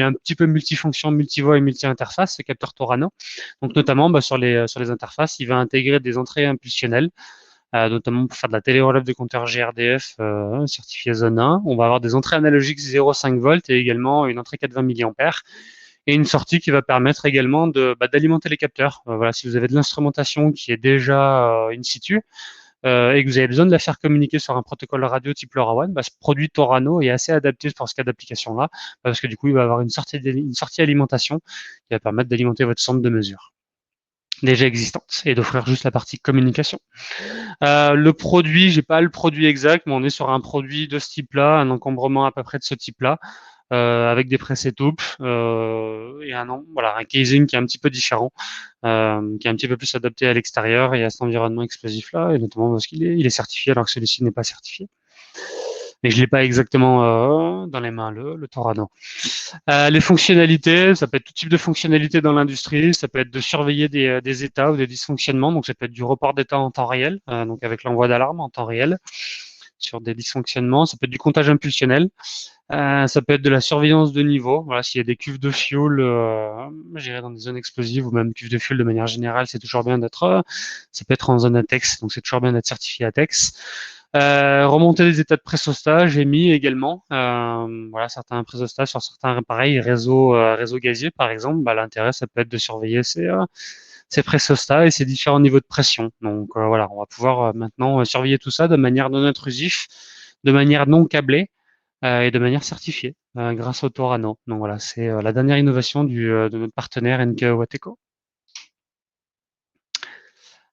un petit peu multifonction, multivoix et multi-interface, ce capteur Torano. Donc notamment sur les interfaces, il va intégrer des entrées impulsionnelles, notamment pour faire de la télérelève de compteurs GRDF certifié zone 1. On va avoir des entrées analogiques 0,5 volts et également une entrée 420 mAh et une sortie qui va permettre également d'alimenter les capteurs. Voilà, si vous avez de l'instrumentation qui est déjà in situ et que vous avez besoin de la faire communiquer sur un protocole radio type LoRaWAN, ce produit Torano est assez adapté pour ce cas d'application-là, parce que du coup, il va avoir une sortie alimentation qui va permettre d'alimenter votre centre de mesure déjà existante et d'offrir juste la partie communication. Le produit, j'ai pas le produit exact, mais on est sur un produit de ce type-là, un encombrement à peu près de ce type-là, avec des press-et-toup et voilà, un casing qui est un petit peu différent, qui est un petit peu plus adapté à l'extérieur et à cet environnement explosif-là, et notamment parce qu'il est certifié alors que celui-ci n'est pas certifié. Mais je l'ai pas exactement dans les mains, le Torano. Les fonctionnalités, ça peut être tout type de fonctionnalités dans l'industrie, ça peut être de surveiller des états ou des dysfonctionnements, donc ça peut être du report d'état en temps réel, donc avec l'envoi d'alarme en temps réel sur des dysfonctionnements, ça peut être du comptage impulsionnel, ça peut être de la surveillance de niveau. Voilà, s'il y a des cuves de fuel, j'irai dans des zones explosives ou même cuves de fuel de manière générale, c'est toujours bien d'être. Ça peut être en zone ATEX, donc c'est toujours bien d'être certifié ATEX. Remonter des états de pressostage émis également. Voilà, certains pressostats sur certains pareils réseaux gaziers par exemple. L'intérêt, ça peut être de surveiller ces pressostats et ces différents niveaux de pression. Donc voilà, on va pouvoir maintenant surveiller tout ça de manière non intrusive, de manière non câblée et de manière certifiée grâce au Torano. Donc voilà, c'est la dernière innovation de notre partenaire NKO Wateco.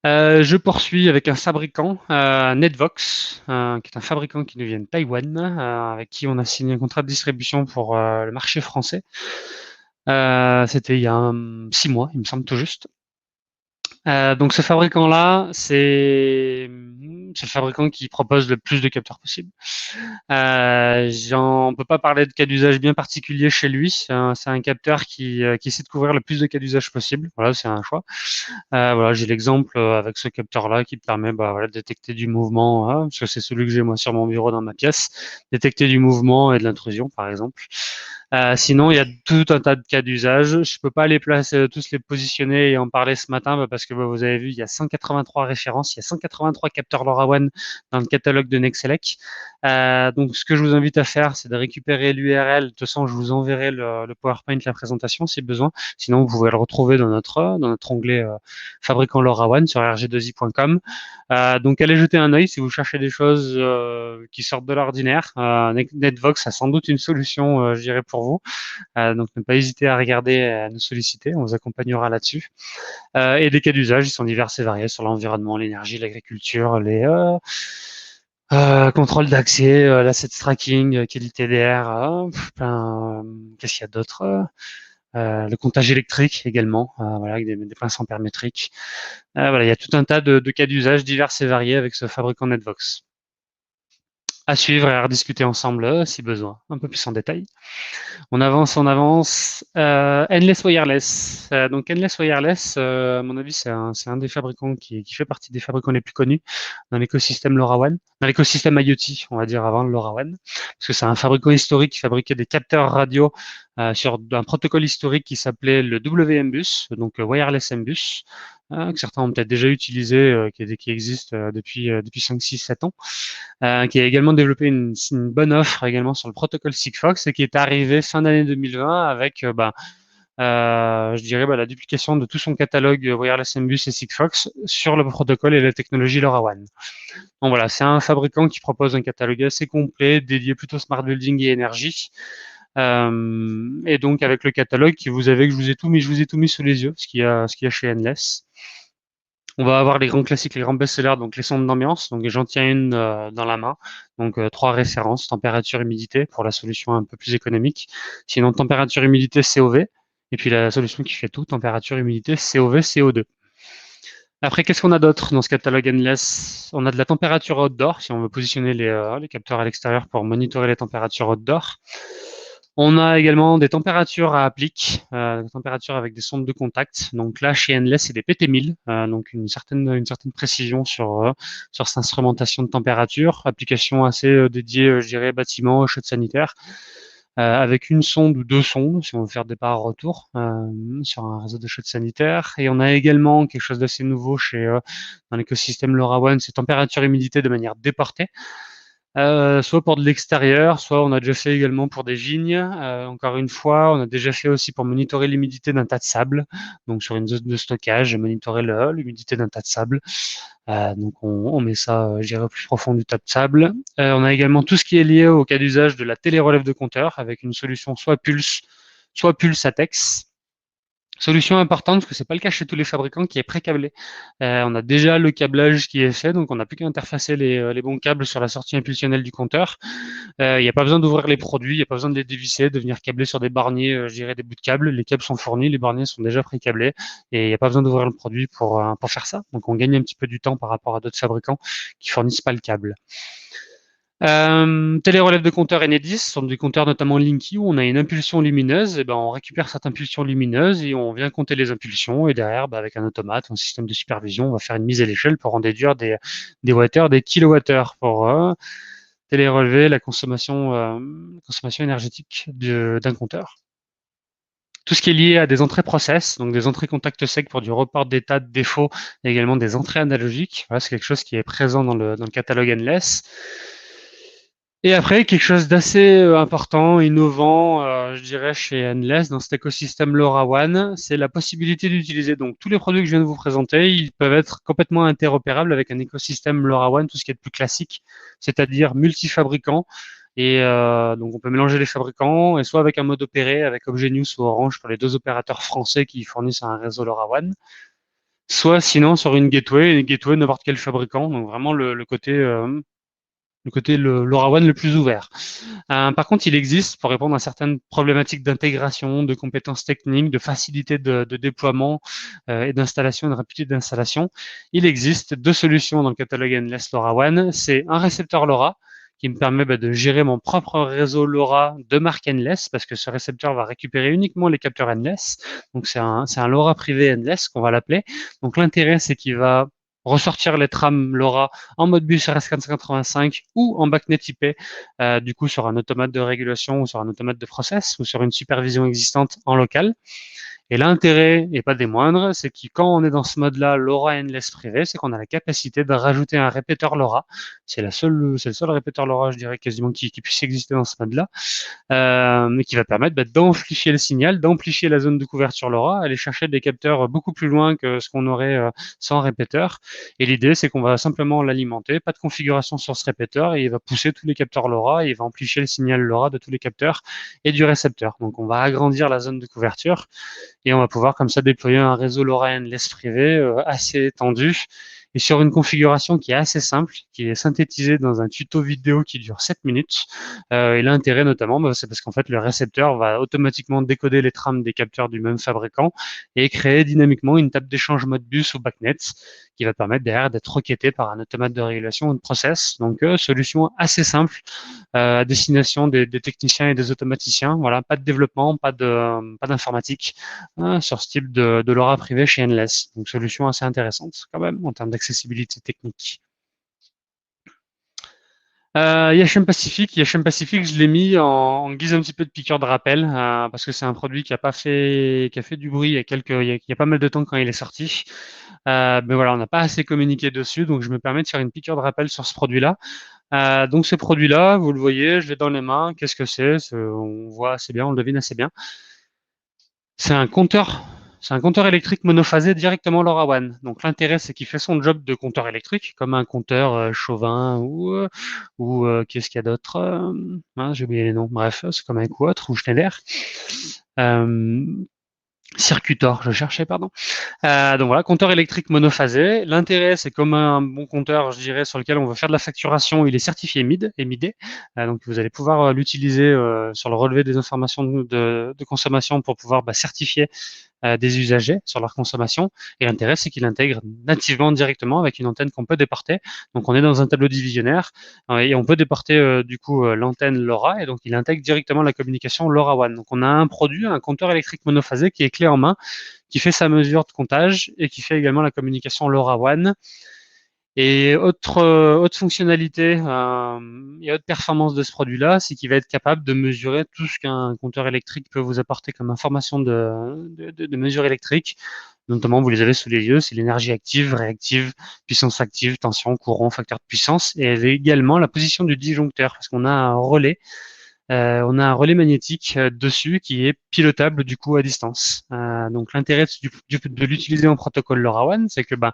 Je poursuis avec un fabricant, Netvox, qui est un fabricant qui nous vient de Taïwan, avec qui on a signé un contrat de distribution pour le marché français. C'était il y a 6 mois, il me semble tout juste. Donc ce fabricant-là, c'est le fabricant qui propose le plus de capteurs possible. On peut pas parler de cas d'usage bien particulier chez lui. C'est un capteur qui essaie de couvrir le plus de cas d'usage possible. Voilà, c'est un choix. Voilà, j'ai l'exemple avec ce capteur-là qui permet voilà, de détecter du mouvement, parce que c'est celui que j'ai moi sur mon bureau dans ma pièce, détecter du mouvement et de l'intrusion, par exemple. Sinon, il y a tout un tas de cas d'usage. Je peux pas les placer, tous les positionner et en parler ce matin parce que vous avez vu, il y a 183 références, il y a 183 capteurs LoRaWAN dans le catalogue de Nexelec. Donc, ce que je vous invite à faire, c'est de récupérer l'URL. De toute façon, je vous enverrai le PowerPoint, la présentation, si besoin. Sinon, vous pouvez le retrouver dans notre onglet fabricant LoRaWAN sur rg2i.com. Donc, allez jeter un œil si vous cherchez des choses qui sortent de l'ordinaire. Netvox a sans doute une solution, je dirais, pour vous. Donc, ne pas hésiter à regarder, à nous solliciter. On vous accompagnera là-dessus. Et des cas d'usage, ils sont divers et variés sur l'environnement, l'énergie, l'agriculture, les contrôle d'accès, l'asset tracking, qualité d'air, qu'est-ce qu'il y a d'autre le comptage électrique également, voilà, avec des pinces ampères-métriques. Voilà, il y a tout un tas de cas d'usage divers et variés avec ce fabricant Netvox. À suivre et à rediscuter ensemble si besoin, un peu plus en détail. On avance, on avance. Endless Wireless. Donc Endless Wireless, à mon avis, c'est un des fabricants qui fait partie des fabricants les plus connus dans l'écosystème LoRaWAN, dans l'écosystème IoT, on va dire avant le LoRaWAN, parce que c'est un fabricant historique qui fabriquait des capteurs radio sur un protocole historique qui s'appelait le WMBus, donc Wireless MBus, que certains ont peut-être déjà utilisé, qui existe depuis 5, 6, 7 ans, qui a également développé une bonne offre également sur le protocole Sigfox et qui est arrivé fin d'année 2020 avec, je dirais, la duplication de tout son catalogue Wireless MBus et Sigfox sur le protocole et la technologie LoRaWAN. Donc voilà, c'est un fabricant qui propose un catalogue assez complet, dédié plutôt smart building et énergie. Et donc avec le catalogue que je vous ai tout mis, sous les yeux, ce qu'il y a chez Endless. On va avoir les grands classiques, les grands best-sellers, donc les sondes d'ambiance. Donc j'en tiens une dans la main. Donc 3 références, température, humidité pour la solution un peu plus économique. Sinon température, humidité, COV. Et puis la solution qui fait tout, température, humidité, COV, CO2. Après, qu'est-ce qu'on a d'autre dans ce catalogue Endless? On a de la température outdoor, si on veut positionner les capteurs à l'extérieur pour monitorer les températures outdoor. On a également des températures à applique, des températures avec des sondes de contact. Donc là, chez Endless, c'est des PT1000, donc une certaine précision sur cette instrumentation de température. Application assez dédiée, je dirais, bâtiment, chaude sanitaire, avec une sonde ou 2 sondes, si on veut faire départ-retour, sur un réseau de chaude sanitaire. Et on a également quelque chose d'assez nouveau dans l'écosystème LoRaWAN, c'est température-humidité de manière déportée. Soit pour de l'extérieur, soit on a déjà fait également pour des vignes. Encore une fois, on a déjà fait aussi pour monitorer l'humidité d'un tas de sable. Donc sur une zone de stockage, monitorer l'humidité d'un tas de sable. Donc on met ça, je dirais, au plus profond du tas de sable. On a également tout ce qui est lié au cas d'usage de la télérelève de compteur avec une solution soit Pulse ATEX. Solution importante, parce que c'est pas le cas chez tous les fabricants, qui est pré-câblé. On a déjà le câblage qui est fait, donc on n'a plus qu'à interfacer les bons câbles sur la sortie impulsionnelle du compteur. Il n'y a pas besoin d'ouvrir les produits, il n'y a pas besoin de les dévisser, de venir câbler sur des barniers, je dirais des bouts de câbles. Les câbles sont fournis, les barniers sont déjà pré-câblés, et il n'y a pas besoin d'ouvrir le produit pour faire ça. Donc on gagne un petit peu du temps par rapport à d'autres fabricants qui fournissent pas le câble. Télérelève de compteurs Enedis sont des compteurs notamment Linky où on a une impulsion lumineuse, et ben on récupère cette impulsion lumineuse et on vient compter les impulsions et derrière, avec un automate, un système de supervision, on va faire une mise à l'échelle pour en déduire des wattheures, des kilowattheures pour télérelever la consommation énergétique d'un compteur. Tout ce qui est lié à des entrées process, donc des entrées contact sec pour du report d'état, de défaut, et également des entrées analogiques. Voilà, c'est quelque chose qui est présent dans le catalogue Endless. Et après, quelque chose d'assez important, innovant, je dirais, chez Endless, dans cet écosystème LoRaWAN, c'est la possibilité d'utiliser donc tous les produits que je viens de vous présenter, ils peuvent être complètement interopérables avec un écosystème LoRaWAN, tout ce qui est de plus classique, c'est-à-dire multifabricants. Et donc on peut mélanger les fabricants, et soit avec un mode opéré, avec ObjNews ou Orange pour les 2 opérateurs français qui fournissent un réseau LoRaWAN, soit sinon sur une gateway n'importe quel fabricant, donc vraiment le LoRaWAN le plus ouvert. Par contre, il existe, pour répondre à certaines problématiques d'intégration, de compétences techniques, de facilité de déploiement et d'installation, de rapidité d'installation, il existe 2 solutions dans le catalogue Endless LoRaWAN. C'est un récepteur LoRa qui me permet de gérer mon propre réseau LoRa de marque Endless, parce que ce récepteur va récupérer uniquement les capteurs Endless. Donc c'est un LoRa privé Endless qu'on va l'appeler. Donc l'intérêt, c'est qu'il va ressortir les trames LoRa en mode bus RS485 ou en BACnet IP, du coup sur un automate de régulation ou sur un automate de process ou sur une supervision existante en local. Et l'intérêt, et pas des moindres, c'est que quand on est dans ce mode-là, LoRa Endless privé, c'est qu'on a la capacité de rajouter un répéteur LoRa. C'est le seul répéteur LoRa, je dirais, quasiment qui puisse exister dans ce mode-là, mais qui va permettre d'amplifier le signal, d'amplifier la zone de couverture LoRa, aller chercher des capteurs beaucoup plus loin que ce qu'on aurait sans répéteur. Et l'idée, c'est qu'on va simplement l'alimenter, pas de configuration sur ce répéteur, et il va pousser tous les capteurs LoRa, et il va amplifier le signal LoRa de tous les capteurs et du récepteur. Donc on va agrandir la zone de couverture, et on va pouvoir comme ça déployer un réseau LoRa Endless privé assez étendu et sur une configuration qui est assez simple, qui est synthétisée dans un tuto vidéo qui dure 7 minutes. Et l'intérêt notamment, c'est parce qu'en fait le récepteur va automatiquement décoder les trames des capteurs du même fabricant et créer dynamiquement une table d'échange Modbus ou BACnet qui va permettre derrière d'être requêté par un automate de régulation ou de process. Donc solution assez simple à destination des techniciens et des automaticiens. Voilà, pas de développement, pas d'informatique sur ce type de LoRa privé chez Endless. Donc solution assez intéressante quand même en termes d'accessibilité technique. Yachem Pacific, je l'ai mis en guise un petit peu de piqûre de rappel parce que c'est un produit qui a fait du bruit il y a pas mal de temps quand il est sorti. Mais voilà, on n'a pas assez communiqué dessus, donc je me permets de faire une piqûre de rappel sur ce produit-là. Donc ce produit-là, vous le voyez, je l'ai dans les mains. Qu'est-ce que c'est? On voit assez bien, on le devine assez bien. C'est un compteur, c'est un compteur électrique monophasé directement LoRaWAN. Donc l'intérêt, c'est qu'il fait son job de compteur électrique, comme un compteur Chauvin ou qu'est-ce qu'il y a d'autre j'ai oublié les noms. Bref, c'est comme un ou autre ou Schneider. Euh, Circuitor, je cherchais, pardon. Donc voilà, compteur électrique monophasé. L'intérêt, c'est comme un bon compteur, je dirais, sur lequel on veut faire de la facturation, il est certifié MID et MIDé. Donc vous allez pouvoir l'utiliser sur le relevé des informations de consommation pour pouvoir certifier des usagers sur leur consommation. Et l'intérêt, c'est qu'il intègre nativement directement avec une antenne qu'on peut déporter. Donc on est dans un tableau divisionnaire et on peut déporter du coup l'antenne LoRa et donc il intègre directement la communication LoRaWAN. Donc on a un produit, un compteur électrique monophasé qui est clé en main, qui fait sa mesure de comptage et qui fait également la communication LoRaWAN. Et autre fonctionnalité et autre performance de ce produit-là, c'est qu'il va être capable de mesurer tout ce qu'un compteur électrique peut vous apporter comme information de mesure électrique. Notamment, vous les avez sous les yeux, c'est l'énergie active, réactive, puissance active, tension, courant, facteur de puissance, et également la position du disjoncteur, parce qu'on a un relais. On a un relais magnétique dessus qui est pilotable du coup à distance. Donc l'intérêt de l'utiliser en protocole LoRaWAN, c'est que le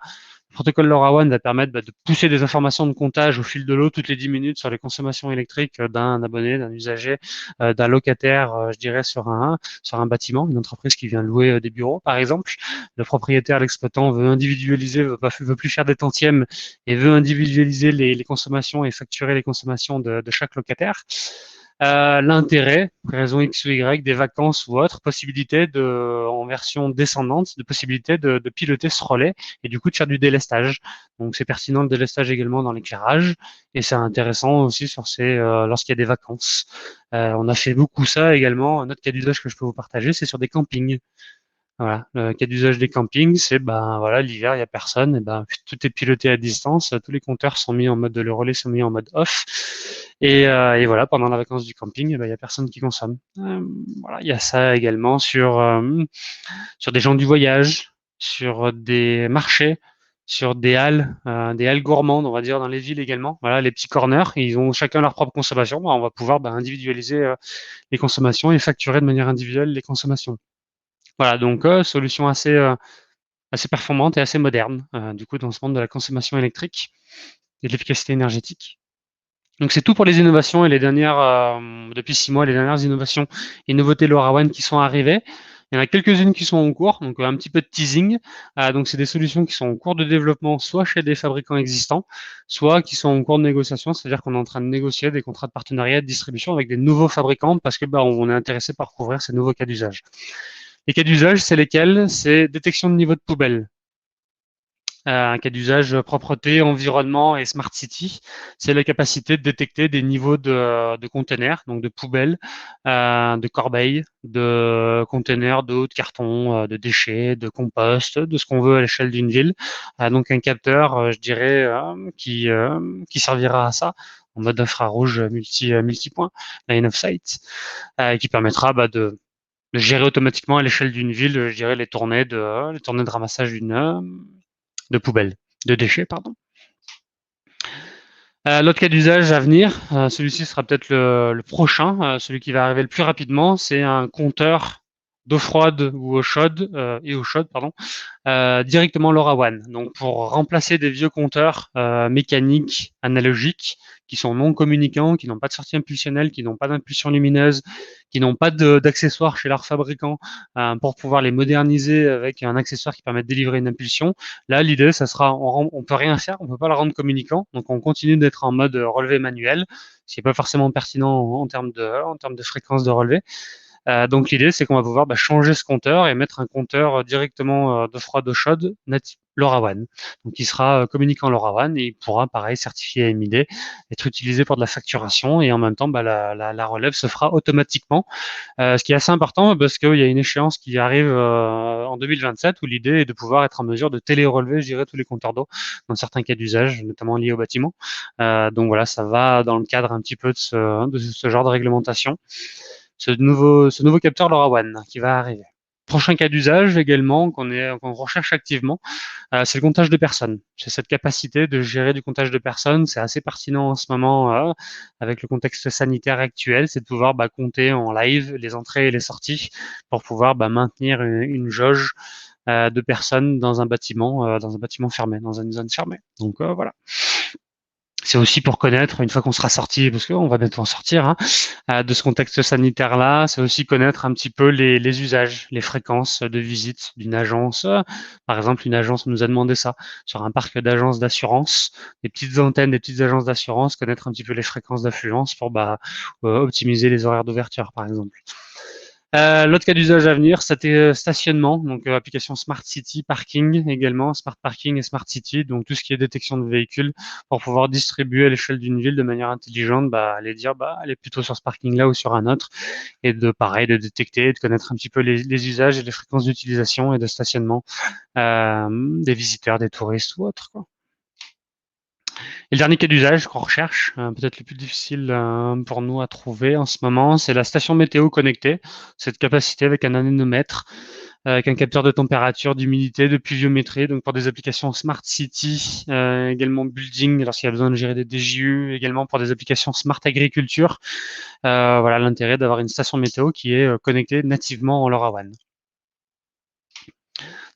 protocole LoRaWAN va permettre de pousser des informations de comptage au fil de l'eau toutes les 10 minutes sur les consommations électriques d'un abonné, d'un usager, d'un locataire, je dirais, sur un bâtiment, une entreprise qui vient louer des bureaux, par exemple. Le propriétaire, l'exploitant veut individualiser, veut plus faire des tantièmes et veut individualiser les consommations et facturer les consommations de chaque locataire. L'intérêt, raison X ou Y, des vacances ou autre, possibilité en version descendante, de possibilité de piloter ce relais et du coup de faire du délestage. Donc c'est pertinent le délestage également dans l'éclairage et c'est intéressant aussi lorsqu'il y a des vacances. On a fait beaucoup ça également. Un autre cas d'usage que je peux vous partager, c'est sur des campings. Voilà, le cas d'usage des campings, c'est voilà, l'hiver, il n'y a personne, et tout est piloté à distance, tous les compteurs sont mis en mode, le relais sont mis en mode off, et voilà, pendant la vacance du camping, il n'y a personne qui consomme. Voilà, il y a ça également sur des gens du voyage, sur des marchés, sur des halles gourmandes, on va dire, dans les villes également. Voilà, les petits corners, ils ont chacun leur propre consommation. On va pouvoir individualiser les consommations et facturer de manière individuelle les consommations. Voilà, donc solution assez performante et assez moderne, du coup, dans ce monde de la consommation électrique et de l'efficacité énergétique. Donc c'est tout pour les innovations et depuis 6 mois, les dernières innovations et nouveautés LoRaWAN qui sont arrivées. Il y en a quelques-unes qui sont en cours, donc un petit peu de teasing. Donc c'est des solutions qui sont en cours de développement, soit chez des fabricants existants, soit qui sont en cours de négociation, c'est-à-dire qu'on est en train de négocier des contrats de partenariat et de distribution avec des nouveaux fabricants parce que on est intéressé par couvrir ces nouveaux cas d'usage. Les cas d'usage, c'est lesquels? C'est détection de niveau de poubelle. Un cas d'usage propreté, environnement et smart city, c'est la capacité de détecter des niveaux de containers, donc de poubelles, de corbeilles, de containers d'eau, de carton, de déchets, de compost, de ce qu'on veut à l'échelle d'une ville. Donc un capteur, je dirais, qui servira à ça en mode infrarouge multipoint, line of sight, qui permettra de gérer automatiquement à l'échelle d'une ville, je dirais, les tournées de ramassage de poubelles, de déchets, pardon. L'autre cas d'usage à venir, celui-ci sera peut-être le prochain, celui qui va arriver le plus rapidement, c'est un compteur d'eau froide ou eau chaude, pardon, directement LoRaWAN. Donc pour remplacer des vieux compteurs mécaniques, analogiques, qui sont non communicants, qui n'ont pas de sortie impulsionnelle, qui n'ont pas d'impulsion lumineuse, qui n'ont pas d'accessoires chez leur fabricant, pour pouvoir les moderniser avec un accessoire qui permet de délivrer une impulsion. Là, l'idée, ça sera, on peut rien faire, on peut pas le rendre communicant, donc on continue d'être en mode relevé manuel, ce qui n'est pas forcément pertinent en termes de fréquence de relevé. Donc l'idée, c'est qu'on va pouvoir changer ce compteur et mettre un compteur directement d'eau froide, d'eau chaude, LoRaWAN. Donc il sera communicant LoRaWAN et il pourra, pareil, certifié MID, être utilisé pour de la facturation et en même temps, la relève se fera automatiquement. Ce qui est assez important parce qu'il y a une échéance qui arrive en 2027 où l'idée est de pouvoir être en mesure de télé-relever, je dirais, tous les compteurs d'eau dans certains cas d'usage, notamment liés au bâtiment. Donc voilà, ça va dans le cadre un petit peu de ce genre de réglementation, ce nouveau capteur LoRaWAN qui va arriver. Prochain cas d'usage également qu'on recherche activement, c'est le comptage de personnes. C'est cette capacité de gérer du comptage de personnes, c'est assez pertinent en ce moment avec le contexte sanitaire actuel, c'est de pouvoir compter en live les entrées et les sorties pour pouvoir maintenir une jauge de personnes dans un bâtiment fermé, dans une zone fermée. Donc voilà. C'est aussi pour connaître, une fois qu'on sera sorti, parce qu'on va bientôt en sortir, de ce contexte sanitaire-là, c'est aussi connaître un petit peu les usages, les fréquences de visite d'une agence. Par exemple, une agence nous a demandé ça sur un parc d'agences d'assurance, des petites antennes, des petites agences d'assurance, connaître un petit peu les fréquences d'affluence pour optimiser les horaires d'ouverture, par exemple. L'autre cas d'usage à venir, c'était stationnement, donc application Smart City, parking également, Smart Parking et Smart City, donc tout ce qui est détection de véhicules pour pouvoir distribuer à l'échelle d'une ville de manière intelligente, aller dire allez plutôt sur ce parking-là ou sur un autre, et de pareil, de détecter, de connaître un petit peu les usages et les fréquences d'utilisation et de stationnement des visiteurs, des touristes ou autres, quoi. Et le dernier cas d'usage qu'on recherche, peut-être le plus difficile pour nous à trouver en ce moment, c'est la station météo connectée. Cette capacité avec un anémomètre, avec un capteur de température, d'humidité, de pluviométrie, donc pour des applications Smart City, également Building, lorsqu'il y a besoin de gérer des DJU, également pour des applications Smart Agriculture. Voilà l'intérêt d'avoir une station météo qui est connectée nativement en LoRaWAN.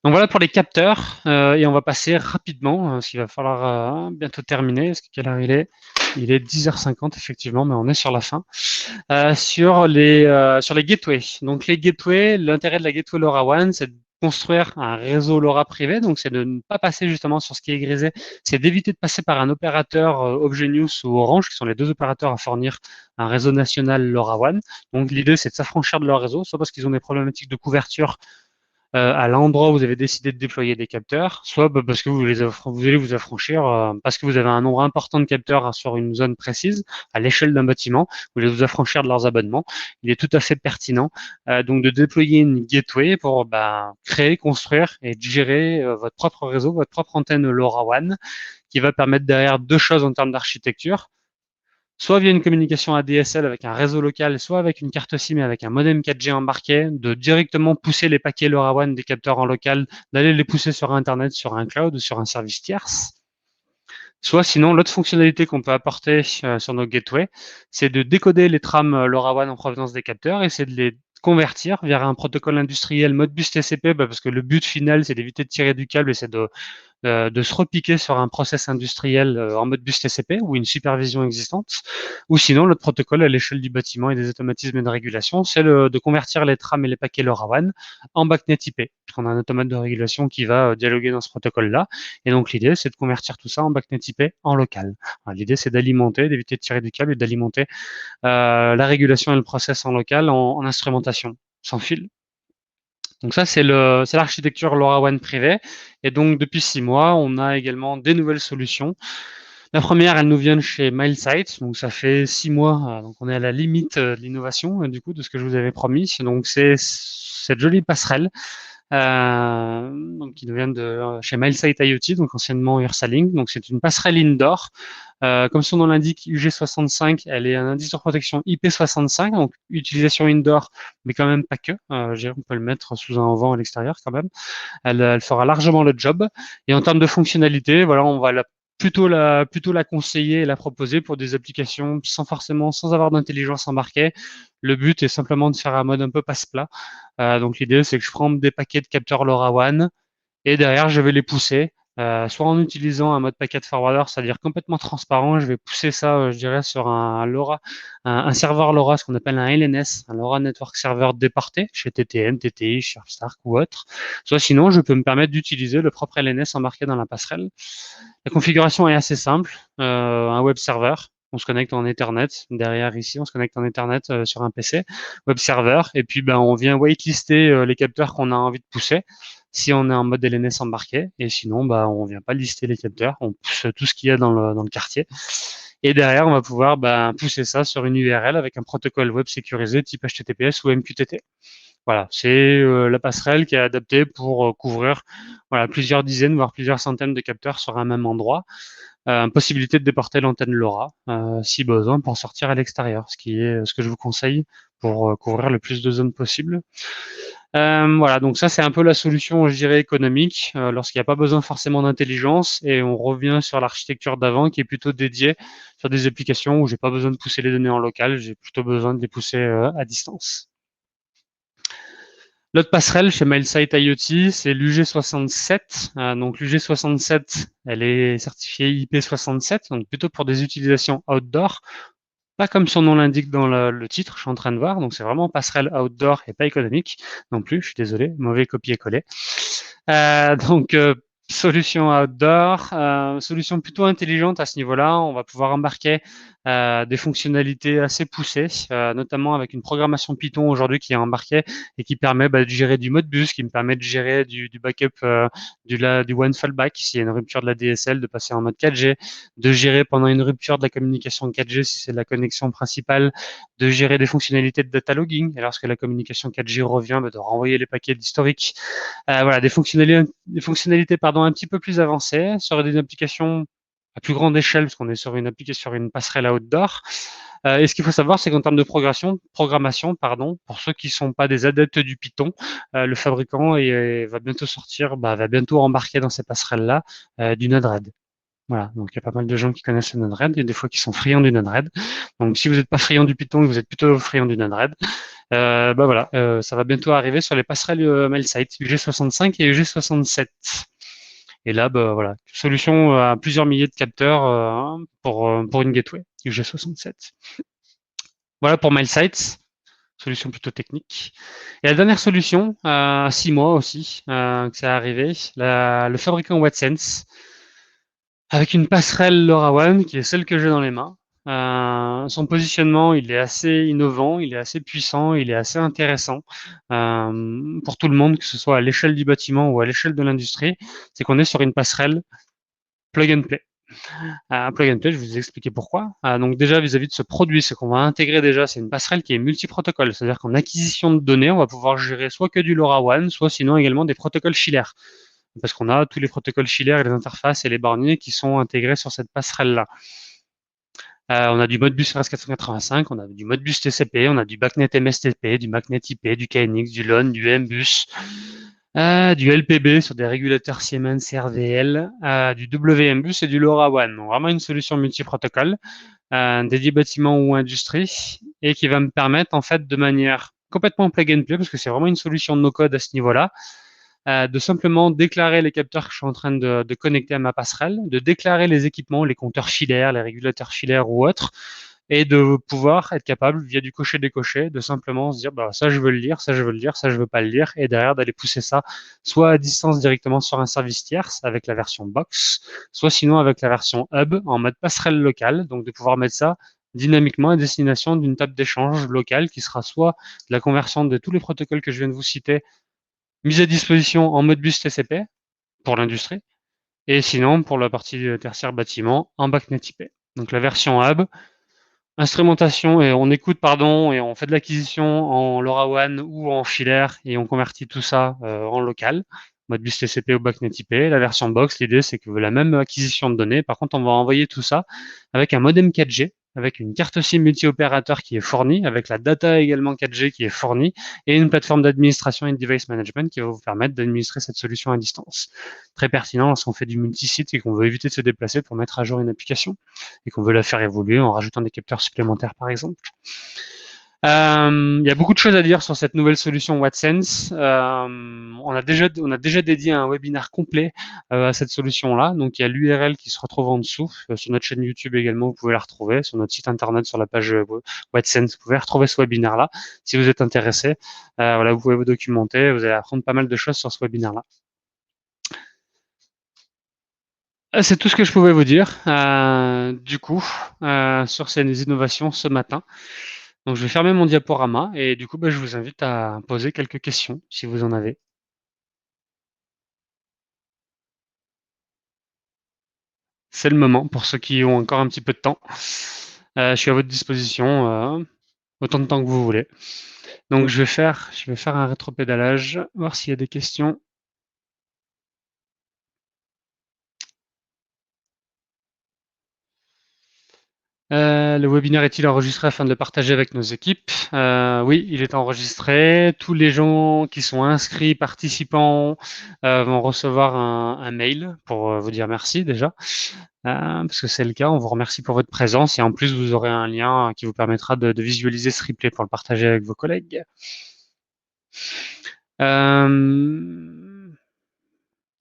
Donc voilà pour les capteurs, et on va passer rapidement, parce qu'il va falloir bientôt terminer. Est-ce que quelle heure il est? Il est 10h50 effectivement, mais on est sur la fin. Sur les gateways. Donc les gateways, l'intérêt de la gateway LoRaWAN, c'est de construire un réseau LoRa privé, donc c'est de ne pas passer justement sur ce qui est grisé, c'est d'éviter de passer par un opérateur Obgenius ou Orange, qui sont les deux opérateurs à fournir un réseau national LoRaWAN. Donc l'idée, c'est de s'affranchir de leur réseau, soit parce qu'ils ont des problématiques de couverture à l'endroit où vous avez décidé de déployer des capteurs, soit parce que vous allez vous affranchir, parce que vous avez un nombre important de capteurs sur une zone précise, à l'échelle d'un bâtiment, vous allez vous affranchir de leurs abonnements. Il est tout à fait pertinent donc de déployer une gateway pour créer, construire et gérer votre propre réseau, votre propre antenne LoRaWAN, qui va permettre derrière deux choses en termes d'architecture, soit via une communication ADSL avec un réseau local, soit avec une carte SIM et avec un modem 4G embarqué, de directement pousser les paquets LoRaWAN des capteurs en local, d'aller les pousser sur Internet, sur un cloud ou sur un service tierce. Soit sinon, l'autre fonctionnalité qu'on peut apporter sur nos gateways, c'est de décoder les trames LoRaWAN en provenance des capteurs et c'est de les convertir vers un protocole industriel Modbus TCP, parce que le but final, c'est d'éviter de tirer du câble et c'est de se repiquer sur un process industriel en mode bus TCP ou une supervision existante, ou sinon l'autre protocole à l'échelle du bâtiment et des automatismes de régulation, c'est de convertir les trames et les paquets LoRaWAN en BACnet IP, puisqu'on a un automate de régulation qui va dialoguer dans ce protocole-là, et donc l'idée c'est de convertir tout ça en BACnet IP en local. L'idée c'est d'alimenter, d'éviter de tirer du câble et d'alimenter la régulation et le process en local en instrumentation, sans fil. Donc ça, c'est l'architecture LoRaWAN privée. Et donc, depuis 6 mois, on a également des nouvelles solutions. La première, elle nous vient de chez MileSite. Donc, ça fait 6 mois. Donc, on est à la limite de l'innovation, du coup, de ce que je vous avais promis. Donc, c'est cette jolie passerelle donc qui nous vient de chez MileSite IoT, donc anciennement Ursalink. Donc, c'est une passerelle indoor. Comme son nom l'indique, UG65, elle est un indice de protection IP65, donc utilisation indoor, mais quand même pas que. On peut le mettre sous un vent à l'extérieur quand même. Elle fera largement le job. Et en termes de fonctionnalité, voilà, on va plutôt la conseiller et la proposer pour des applications sans avoir d'intelligence embarquée. Le but est simplement de faire un mode un peu passe-plat. Donc l'idée, c'est que je prends des paquets de capteurs LoRaWAN et derrière, je vais les pousser, soit en utilisant un mode packet forwarder, c'est-à-dire complètement transparent. Je vais pousser ça, je dirais, sur un LoRa, un serveur LoRa, ce qu'on appelle un LNS, un LoRa Network Server déporté, chez TTN, TTI, Sharpstark ou autre. Soit sinon, je peux me permettre d'utiliser le propre LNS embarqué dans la passerelle. La configuration est assez simple. Un web server, on se connecte en Ethernet. Derrière ici, on se connecte en Ethernet sur un PC, web server, et puis ben, on vient whitelister les capteurs qu'on a envie de pousser si on est en mode LNS embarqué, et sinon bah, on vient pas lister les capteurs, on pousse tout ce qu'il y a dans le quartier. Et derrière, on va pouvoir bah, pousser ça sur une URL avec un protocole web sécurisé type HTTPS ou MQTT. Voilà, c'est la passerelle qui est adaptée pour couvrir voilà, plusieurs dizaines, voire plusieurs centaines de capteurs sur un même endroit. Possibilité de déporter l'antenne LoRa si besoin pour sortir à l'extérieur, ce qui est ce que je vous conseille pour couvrir le plus de zones possible. Voilà, donc ça c'est un peu la solution, je dirais, économique, lorsqu'il n'y a pas besoin forcément d'intelligence et on revient sur l'architecture d'avant qui est plutôt dédiée sur des applications où j'ai pas besoin de pousser les données en local, j'ai plutôt besoin de les pousser à distance. L'autre passerelle chez MailSite IoT, c'est l'UG67. Donc l'UG67, elle est certifiée IP67, donc plutôt pour des utilisations outdoor, pas comme son nom l'indique dans le titre, je suis en train de voir. Donc c'est vraiment passerelle outdoor et pas économique non plus. Je suis désolé, mauvais copier-coller. Donc solution outdoor, solution plutôt intelligente à ce niveau-là. On va pouvoir embarquer des fonctionnalités assez poussées, notamment avec une programmation Python aujourd'hui qui est embarquée et qui permet bah, de gérer du mode bus, qui me permet de gérer du backup, du one fallback s'il y a une rupture de la DSL, de passer en mode 4G, de gérer pendant une rupture de la communication 4G si c'est la connexion principale, de gérer des fonctionnalités de data logging et lorsque la communication 4G revient, bah, de renvoyer les paquets d'historique. Voilà, des fonctionnalités pardon, un petit peu plus avancées sur des applications à plus grande échelle, parce qu'on est sur une application, sur une passerelle outdoor. Et ce qu'il faut savoir, c'est qu'en termes de programmation, pardon, pour ceux qui sont pas des adeptes du Python, le fabricant va bientôt sortir, bah, va bientôt embarquer dans ces passerelles-là du Node-RED. Voilà, donc il y a pas mal de gens qui connaissent le Node-RED et des fois qui sont friands du Node-RED. Donc si vous n'êtes pas friand du Python, vous êtes plutôt friand du Node-RED, bah voilà, ça va bientôt arriver sur les passerelles MailSite UG65 et UG67. Et là, bah voilà, solution à plusieurs milliers de capteurs pour une gateway UG67. Voilà pour MailSite, solution plutôt technique. Et la dernière solution, 6 mois aussi, que ça est arrivé, le fabricant Wattsense, avec une passerelle LoRaWAN qui est celle que j'ai dans les mains. Son positionnement, il est assez innovant, il est assez puissant, il est assez intéressant pour tout le monde, que ce soit à l'échelle du bâtiment ou à l'échelle de l'industrie. C'est qu'on est sur une passerelle plug and play. Plug and play, je vais vous expliquer pourquoi. Donc déjà vis-à-vis de ce produit, ce qu'on va intégrer déjà, c'est une passerelle qui est multi-protocole, c'est-à-dire qu'en acquisition de données, on va pouvoir gérer soit que du LoRaWAN, soit sinon également des protocoles filaires, parce qu'on a tous les protocoles filaires et les interfaces et les borniers qui sont intégrés sur cette passerelle-là. On a du Modbus RS485, on a du Modbus TCP, on a du BACnet MSTP, du MACnet IP, du KNX, du LON, du MBus, du LPB sur des régulateurs Siemens RVL, du WMBus et du LoRaWAN. Donc vraiment une solution multi-protocole dédiée bâtiment ou industrie et qui va me permettre en fait de manière complètement plug and play, parce que c'est vraiment une solution de no-code à ce niveau-là, de simplement déclarer les capteurs que je suis en train de connecter à ma passerelle, de déclarer les équipements, les compteurs filaires, les régulateurs filaires ou autres, et de pouvoir être capable, via du cocher-décocher, de simplement se dire, bah, ça je veux le lire, ça je veux le lire, ça je veux pas le lire, et derrière d'aller pousser ça, soit à distance directement sur un service tierce avec la version box, soit sinon avec la version hub en mode passerelle locale, donc de pouvoir mettre ça dynamiquement à destination d'une table d'échange locale qui sera soit la conversion de tous les protocoles que je viens de vous citer mise à disposition en mode bus TCP pour l'industrie, et sinon pour la partie tertiaire bâtiment en BACnet IP. Donc la version hub, instrumentation et on écoute pardon et on fait de l'acquisition en LoRaWAN ou en filaire et on convertit tout ça en local, mode bus TCP ou BACnet IP. La version box, l'idée c'est que la même acquisition de données, par contre on va envoyer tout ça avec un modem 4G avec une carte SIM multi-opérateur qui est fournie, avec la data également 4G qui est fournie, et une plateforme d'administration et de device management qui va vous permettre d'administrer cette solution à distance. Très pertinent lorsqu'on fait du multi-site et qu'on veut éviter de se déplacer pour mettre à jour une application et qu'on veut la faire évoluer en rajoutant des capteurs supplémentaires par exemple. Il y a beaucoup de choses à dire sur cette nouvelle solution WhatsSense. On a déjà dédié un webinaire complet à cette solution-là. Donc il y a l'URL qui se retrouve en dessous sur notre chaîne YouTube également. Vous pouvez la retrouver sur notre site internet sur la page WhatsSense. Vous pouvez retrouver ce webinaire-là si vous êtes intéressé. Voilà, vous pouvez vous documenter. Vous allez apprendre pas mal de choses sur ce webinaire-là. C'est tout ce que je pouvais vous dire, du coup, sur ces innovations ce matin. Donc, je vais fermer mon diaporama et du coup, je vous invite à poser quelques questions si vous en avez. C'est le moment pour ceux qui ont encore un petit peu de temps. Je suis à votre disposition autant de temps que vous voulez. Donc, je vais faire un rétropédalage, voir s'il y a des questions. Le webinaire est-il enregistré afin de le partager avec nos équipes? Oui, il est enregistré. Tous les gens qui sont inscrits, participants, vont recevoir un mail pour vous dire merci déjà, parce que c'est le cas. On vous remercie pour votre présence et en plus vous aurez un lien qui vous permettra de visualiser ce replay pour le partager avec vos collègues.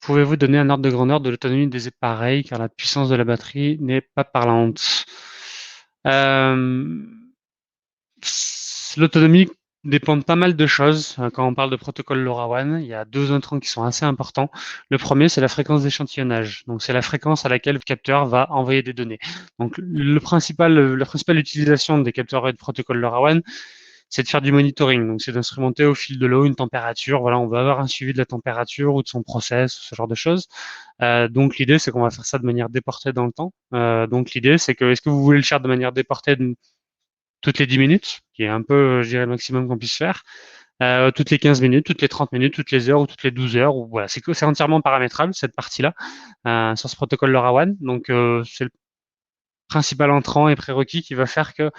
Pouvez-vous donner un ordre de grandeur de l'autonomie des appareils car la puissance de la batterie n'est pas parlante? Euh, L'autonomie dépend de pas mal de choses. Quand on parle de protocole LoRaWAN, il y a deux intrants qui sont assez importants. Le premier, c'est la fréquence d'échantillonnage. Donc, c'est la fréquence à laquelle le capteur va envoyer des données. Donc, la principale utilisation des capteurs et de protocole LoRaWAN, c'est de faire du monitoring. Donc, c'est d'instrumenter au fil de l'eau une température. Voilà, on va avoir un suivi de la température ou de son process, ce genre de choses. Donc, l'idée, c'est qu'on va faire ça de manière déportée dans le temps. Donc, l'idée, c'est que, est-ce que vous voulez le faire de manière déportée toutes les 10 minutes, qui est un peu, je dirais, le maximum qu'on puisse faire, toutes les 15 minutes, toutes les 30 minutes, toutes les heures ou toutes les 12 heures. Ou, voilà, c'est entièrement paramétrable, cette partie-là, sur ce protocole LoRaWAN. Donc, c'est le principal entrant et prérequis qui va faire que,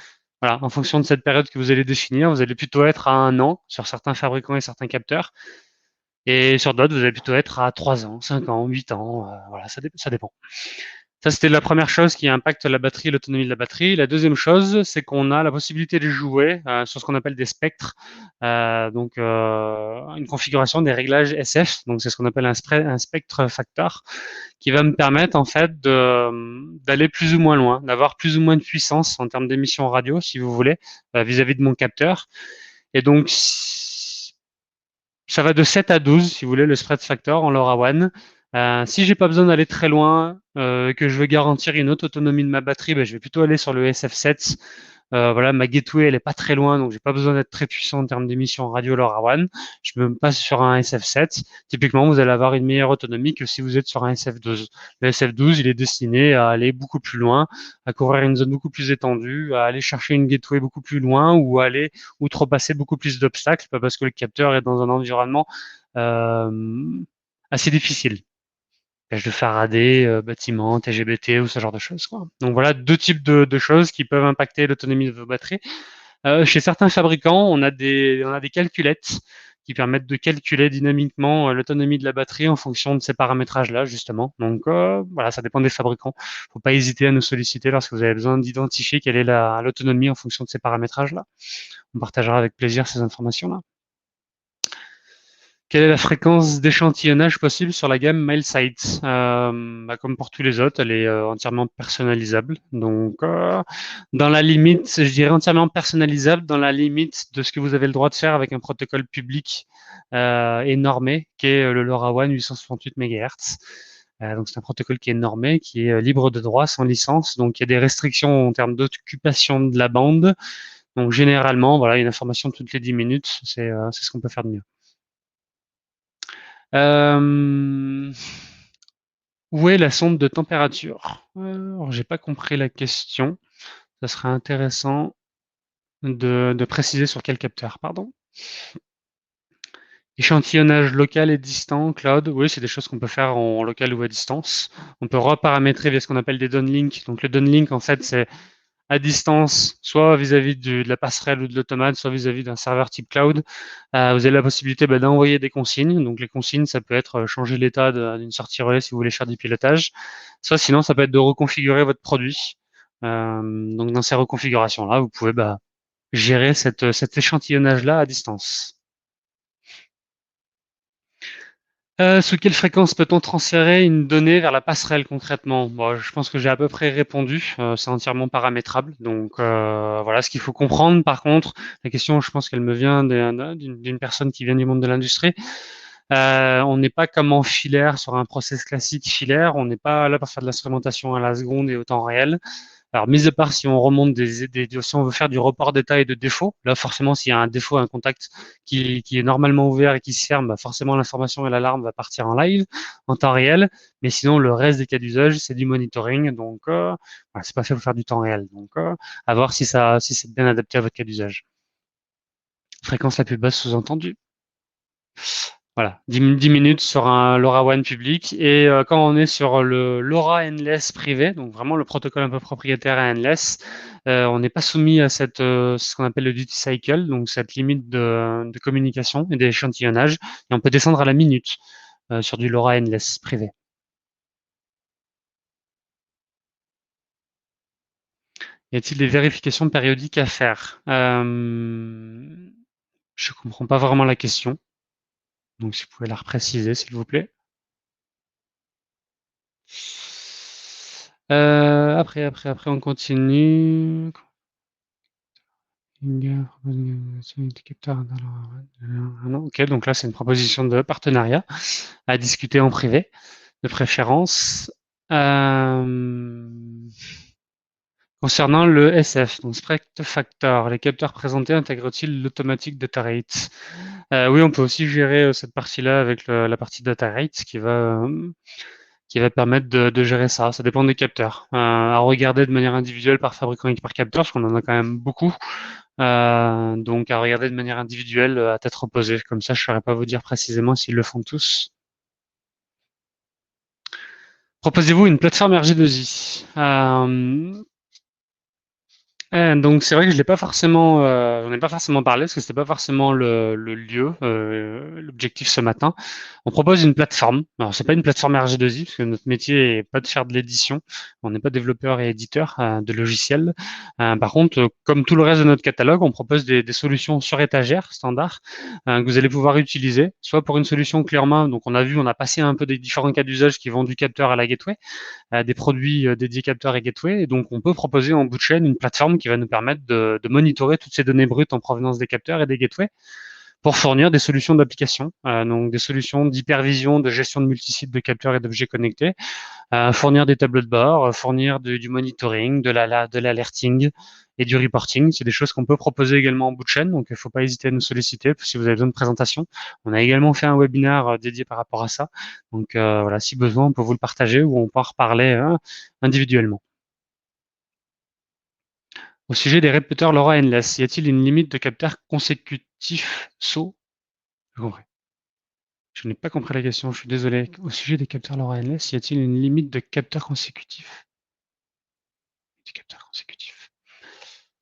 voilà, en fonction de cette période que vous allez définir, vous allez plutôt être à 1 an sur certains fabricants et certains capteurs. Et sur d'autres, vous allez plutôt être à 3 ans, 5 ans, 8 ans. Voilà, ça dépend. Ça, c'était la première chose qui impacte la batterie et l'autonomie de la batterie. La deuxième chose, c'est qu'on a la possibilité de jouer sur ce qu'on appelle des spectres, donc une configuration des réglages SF. Donc c'est ce qu'on appelle un spectre factor, qui va me permettre en fait d'aller plus ou moins loin, d'avoir plus ou moins de puissance en termes d'émission radio, si vous voulez, vis-à-vis de mon capteur. Et donc ça va de 7 à 12, si vous voulez, le spread factor en LoRaWAN. Si j'ai pas besoin d'aller très loin, que je veux garantir une haute autonomie de ma batterie, je vais plutôt aller sur le SF7. Voilà, ma gateway, elle est pas très loin, donc j'ai pas besoin d'être très puissant en termes d'émissions radio LoRaWAN. Je me passe sur un SF7. Typiquement, vous allez avoir une meilleure autonomie que si vous êtes sur un SF12. Le SF12, il est destiné à aller beaucoup plus loin, à couvrir une zone beaucoup plus étendue, à aller chercher une gateway beaucoup plus loin ou à aller outrepasser beaucoup plus d'obstacles, pas parce que le capteur est dans un environnement assez difficile. Cage de Faraday, bâtiment, TGBT ou ce genre de choses, quoi. Donc voilà deux types de choses qui peuvent impacter l'autonomie de vos batteries. Chez certains fabricants, on a des calculettes qui permettent de calculer dynamiquement l'autonomie de la batterie en fonction de ces paramétrages-là, justement. Donc voilà, ça dépend des fabricants. Faut pas hésiter à nous solliciter lorsque vous avez besoin d'identifier quelle est l'autonomie en fonction de ces paramétrages-là. On partagera avec plaisir ces informations-là. Quelle est la fréquence d'échantillonnage possible sur la gamme MailSite? Comme pour tous les autres, elle est entièrement personnalisable. Donc, dans la limite, je dirais entièrement personnalisable dans la limite de ce que vous avez le droit de faire avec un protocole public et normé, qui est le LoRaWAN 868 MHz. Donc, c'est un protocole qui est normé, qui est libre de droit, sans licence. Donc, il y a des restrictions en termes d'occupation de la bande. Donc, généralement, voilà, une information toutes les 10 minutes, c'est ce qu'on peut faire de mieux. Euh, Où est la sonde de température? Alors, j'ai pas compris la question. Ça serait intéressant de préciser sur quel capteur, pardon. Échantillonnage local et distant, cloud, oui, c'est des choses qu'on peut faire en local ou à distance. On peut reparamétrer via ce qu'on appelle des downlinks. Donc le downlink, en fait, c'est à distance, soit vis-à-vis de la passerelle ou de l'automate, soit vis-à-vis d'un serveur type cloud. Vous avez la possibilité d'envoyer des consignes. Donc les consignes, ça peut être changer l'état d'une sortie relais si vous voulez faire du pilotage. Soit sinon, ça peut être de reconfigurer votre produit. Donc dans ces reconfigurations-là, vous pouvez gérer cet échantillonnage-là à distance. Sous quelle fréquence peut-on transférer une donnée vers la passerelle concrètement? Bon, je pense que j'ai à peu près répondu. C'est entièrement paramétrable. Donc voilà, ce qu'il faut comprendre. Par contre, la question, je pense qu'elle me vient d'une personne qui vient du monde de l'industrie. On n'est pas comme en filaire sur un process classique filaire. On n'est pas là pour faire de l'instrumentation à la seconde et au temps réel. Alors, mis à part si on remonte si on veut faire du report d'état et de défaut, là, forcément, s'il y a un défaut, un contact qui est normalement ouvert et qui se ferme, forcément, l'information et l'alarme va partir en live, en temps réel. Mais sinon, le reste des cas d'usage, c'est du monitoring. Donc, voilà, c'est pas fait pour faire du temps réel. Donc, à voir si c'est bien adapté à votre cas d'usage. Fréquence la plus basse sous-entendue. Voilà, 10 minutes sur un LoRaWAN public. Et quand on est sur le LoRa Endless privé, donc vraiment le protocole un peu propriétaire à Endless, on n'est pas soumis à ce qu'on appelle le duty cycle, donc cette limite de communication et d'échantillonnage. Et on peut descendre à la minute sur du LoRa Endless privé. Y a-t-il des vérifications périodiques à faire? Je comprends pas vraiment la question. Donc si vous pouvez la repréciser, s'il vous plaît. Après, on continue. Ok, donc là, c'est une proposition de partenariat à discuter en privé, de préférence. Euh, Concernant le SF, donc Spread Factor, les capteurs présentés intègrent-ils l'automatique data rate? Oui, on peut aussi gérer cette partie-là avec la partie data rate qui va permettre de gérer ça. Ça dépend des capteurs. À regarder de manière individuelle par fabricant et par capteur, parce qu'on en a quand même beaucoup. Donc à regarder de manière individuelle à tête reposée. Comme ça, je ne saurais pas vous dire précisément s'ils le font tous. Proposez-vous une plateforme RG2I? Donc c'est vrai que je l'ai pas forcément, j'en ai pas forcément parlé parce que c'était pas forcément le lieu, l'objectif ce matin. On propose une plateforme. Alors c'est pas une plateforme RG2I parce que notre métier est pas de faire de l'édition. On n'est pas développeur et éditeur de logiciels. Par contre, comme tout le reste de notre catalogue, on propose des solutions sur étagère standard que vous allez pouvoir utiliser, soit pour une solution clé en main. Donc on a vu, on a passé un peu des différents cas d'usage qui vont du capteur à la gateway des produits dédiés capteurs et gateway. Et donc, on peut proposer en bout de chaîne une plateforme qui va nous permettre de monitorer toutes ces données brutes en provenance des capteurs et des gateways pour fournir des solutions d'application, donc des solutions d'hypervision, de gestion de multisites de capteurs et d'objets connectés, fournir des tableaux de bord, fournir du monitoring, de l'alerting et du reporting. C'est des choses qu'on peut proposer également en bout de chaîne, donc il ne faut pas hésiter à nous solliciter si vous avez besoin de présentation. On a également fait un webinaire dédié par rapport à ça. Donc voilà, si besoin, on peut vous le partager ou on peut en reparler individuellement. Au sujet des répéteurs LoRa Endless, y a-t-il une limite de capteurs consécutifs SO? Je n'ai pas compris la question, je suis désolé. Au sujet des capteurs LoRa Endless, y a-t-il une limite de capteurs consécutifs? Des capteurs consécutifs.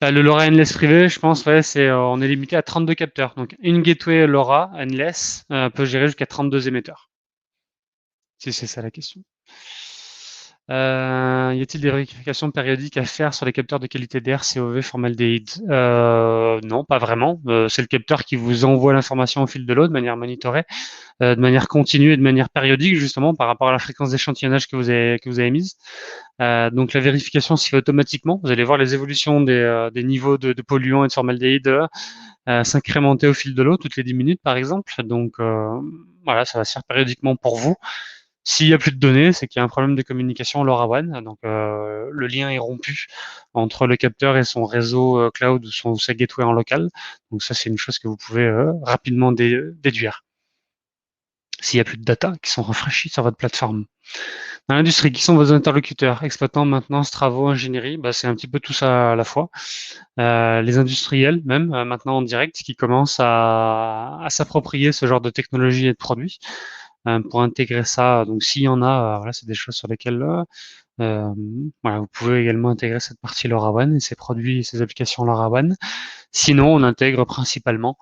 Le LoRa Endless privé, je pense, ouais, on est limité à 32 capteurs. Donc, une gateway LoRa Endless peut gérer jusqu'à 32 émetteurs. Si c'est ça la question. Y a-t-il des vérifications périodiques à faire sur les capteurs de qualité d'air COV formaldéhyde? Non, pas vraiment. C'est le capteur qui vous envoie l'information au fil de l'eau de manière monitorée, de manière continue et de manière périodique, justement, par rapport à la fréquence d'échantillonnage que vous avez mise. Donc la vérification se fait automatiquement. Vous allez voir les évolutions des niveaux de polluants et de formaldéhyde s'incrémenter au fil de l'eau, toutes les 10 minutes par exemple. Donc voilà, ça va se faire périodiquement pour vous. S'il y a plus de données, c'est qu'il y a un problème de communication LoRaWAN. Donc le lien est rompu entre le capteur et son réseau cloud ou sa gateway en local. Donc ça, c'est une chose que vous pouvez rapidement déduire. S'il y a plus de data qui sont rafraîchis sur votre plateforme. Dans l'industrie, qui sont vos interlocuteurs? Exploitants, maintenance, travaux, ingénierie, c'est un petit peu tout ça à la fois. Les industriels, même maintenant en direct, qui commencent à s'approprier ce genre de technologie et de produits pour intégrer ça. Donc, s'il y en a, voilà, c'est des choses sur lesquelles Voilà, vous pouvez également intégrer cette partie LoRaWAN et ces produits et ces applications LoRaWAN. Sinon, on intègre principalement,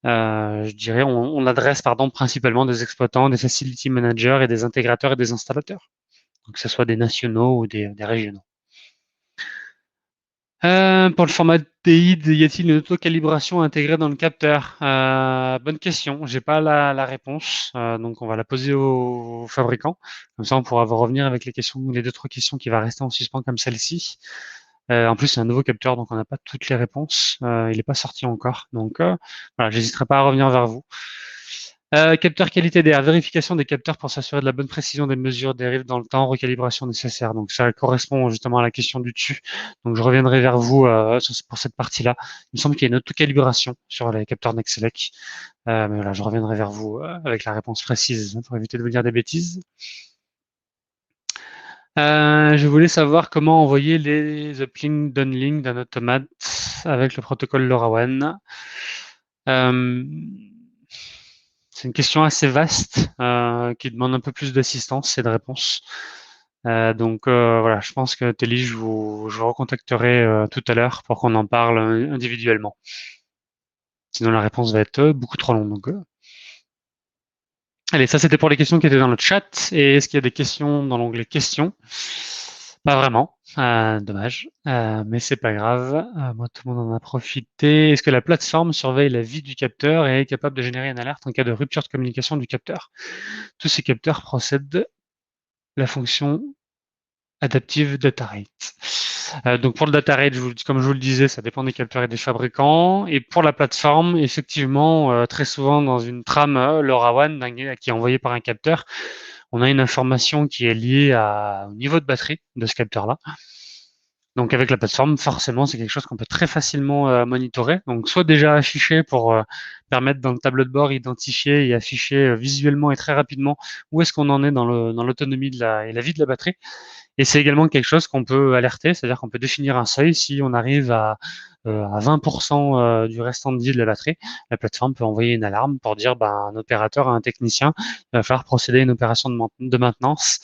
je dirais, on adresse pardon, principalement des exploitants, des facility managers et des intégrateurs et des installateurs, donc que ce soit des nationaux ou des régionaux. Pour le format TI, y a-t-il une auto-calibration intégrée dans le capteur? Bonne question, j'ai pas la réponse, donc on va la poser au fabricant. Comme ça, on pourra revenir avec les 2-3 questions qui va rester en suspens comme celle-ci. En plus, c'est un nouveau capteur, donc on n'a pas toutes les réponses. Il n'est pas sorti encore, donc voilà, j'hésiterai pas à revenir vers vous. Capteur qualité d'air, vérification des capteurs pour s'assurer de la bonne précision des mesures dérive dans le temps, recalibration nécessaire. Donc ça correspond justement à la question du dessus. Donc je reviendrai vers vous pour cette partie-là. Il me semble qu'il y a une autocalibration sur les capteurs Nexelec. Mais voilà, je reviendrai vers vous avec la réponse précise pour éviter de vous dire des bêtises. Je voulais savoir comment envoyer les uplink downlink d'un automate avec le protocole LoRaWAN. C'est une question assez vaste qui demande un peu plus d'assistance et de réponse. Donc voilà, je pense que Telly, je vous recontacterai tout à l'heure pour qu'on en parle individuellement. Sinon la réponse va être beaucoup trop longue. Donc, allez, ça c'était pour les questions qui étaient dans le chat. Et est-ce qu'il y a des questions dans l'onglet questions? Pas vraiment, dommage, mais c'est pas grave. Moi, tout le monde en a profité. Est-ce que la plateforme surveille la vie du capteur et est capable de générer une alerte en cas de rupture de communication du capteur? Tous ces capteurs procèdent la fonction adaptive data rate. Donc pour le data rate, comme je vous le disais, ça dépend des capteurs et des fabricants. Et pour la plateforme, effectivement, très souvent dans une trame LoRaWAN qui est envoyée par un capteur, on a une information qui est liée au niveau de batterie de ce capteur-là. Donc avec la plateforme, forcément, c'est quelque chose qu'on peut très facilement monitorer. Donc soit déjà afficher pour permettre dans le tableau de bord identifier et afficher visuellement et très rapidement où est-ce qu'on en est dans l'autonomie et la vie de la batterie. Et c'est également quelque chose qu'on peut alerter, c'est-à-dire qu'on peut définir un seuil si on arrive à 20% du restant de vie de la batterie. La plateforme peut envoyer une alarme pour dire un opérateur, un technicien, il va falloir procéder à une opération de maintenance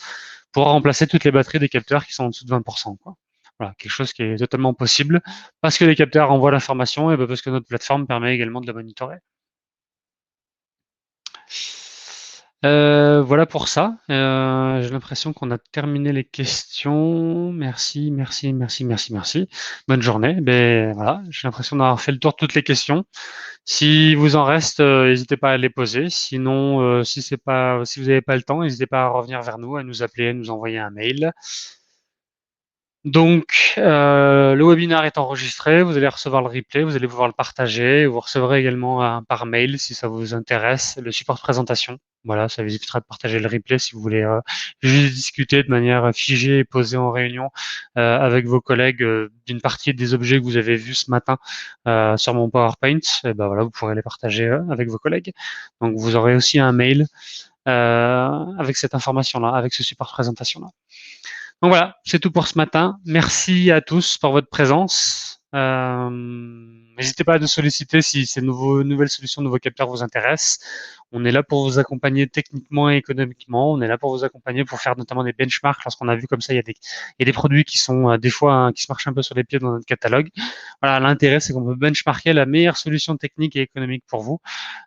pour remplacer toutes les batteries des capteurs qui sont en dessous de 20%, quoi. Voilà, quelque chose qui est totalement possible parce que les capteurs envoient l'information et parce que notre plateforme permet également de la monitorer. Voilà pour ça. J'ai l'impression qu'on a terminé les questions. Merci, merci, merci, merci, merci. Bonne journée. Ben voilà, j'ai l'impression d'avoir fait le tour de toutes les questions. Si vous en reste, n'hésitez pas à les poser. Sinon, si vous n'avez pas le temps, n'hésitez pas à revenir vers nous, à nous appeler, à nous envoyer un mail. Donc, le webinaire est enregistré, vous allez recevoir le replay, vous allez pouvoir le partager, vous recevrez également par mail, si ça vous intéresse, le support de présentation. Voilà, ça vous évitera de partager le replay si vous voulez juste discuter de manière figée et posée en réunion avec vos collègues d'une partie des objets que vous avez vus ce matin sur mon PowerPoint. Et ben voilà, vous pourrez les partager avec vos collègues. Donc, vous aurez aussi un mail avec cette information-là, avec ce support de présentation-là. Donc voilà, c'est tout pour ce matin. Merci à tous pour votre présence. N'hésitez pas à nous solliciter si ces nouvelles solutions, nouveaux capteurs vous intéressent. On est là pour vous accompagner techniquement et économiquement. On est là pour vous accompagner pour faire notamment des benchmarks. Lorsqu'on a vu comme ça, il y a des produits qui sont des fois qui se marchent un peu sur les pieds dans notre catalogue. Voilà, l'intérêt, c'est qu'on peut benchmarker la meilleure solution technique et économique pour vous.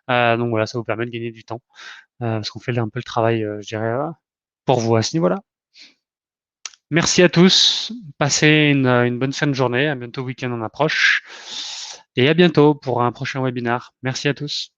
Donc voilà, ça vous permet de gagner du temps parce qu'on fait un peu le travail, je dirais, pour vous à ce niveau-là. Merci à tous. Passez une bonne fin de journée. À bientôt, week-end en approche. Et à bientôt pour un prochain webinaire. Merci à tous.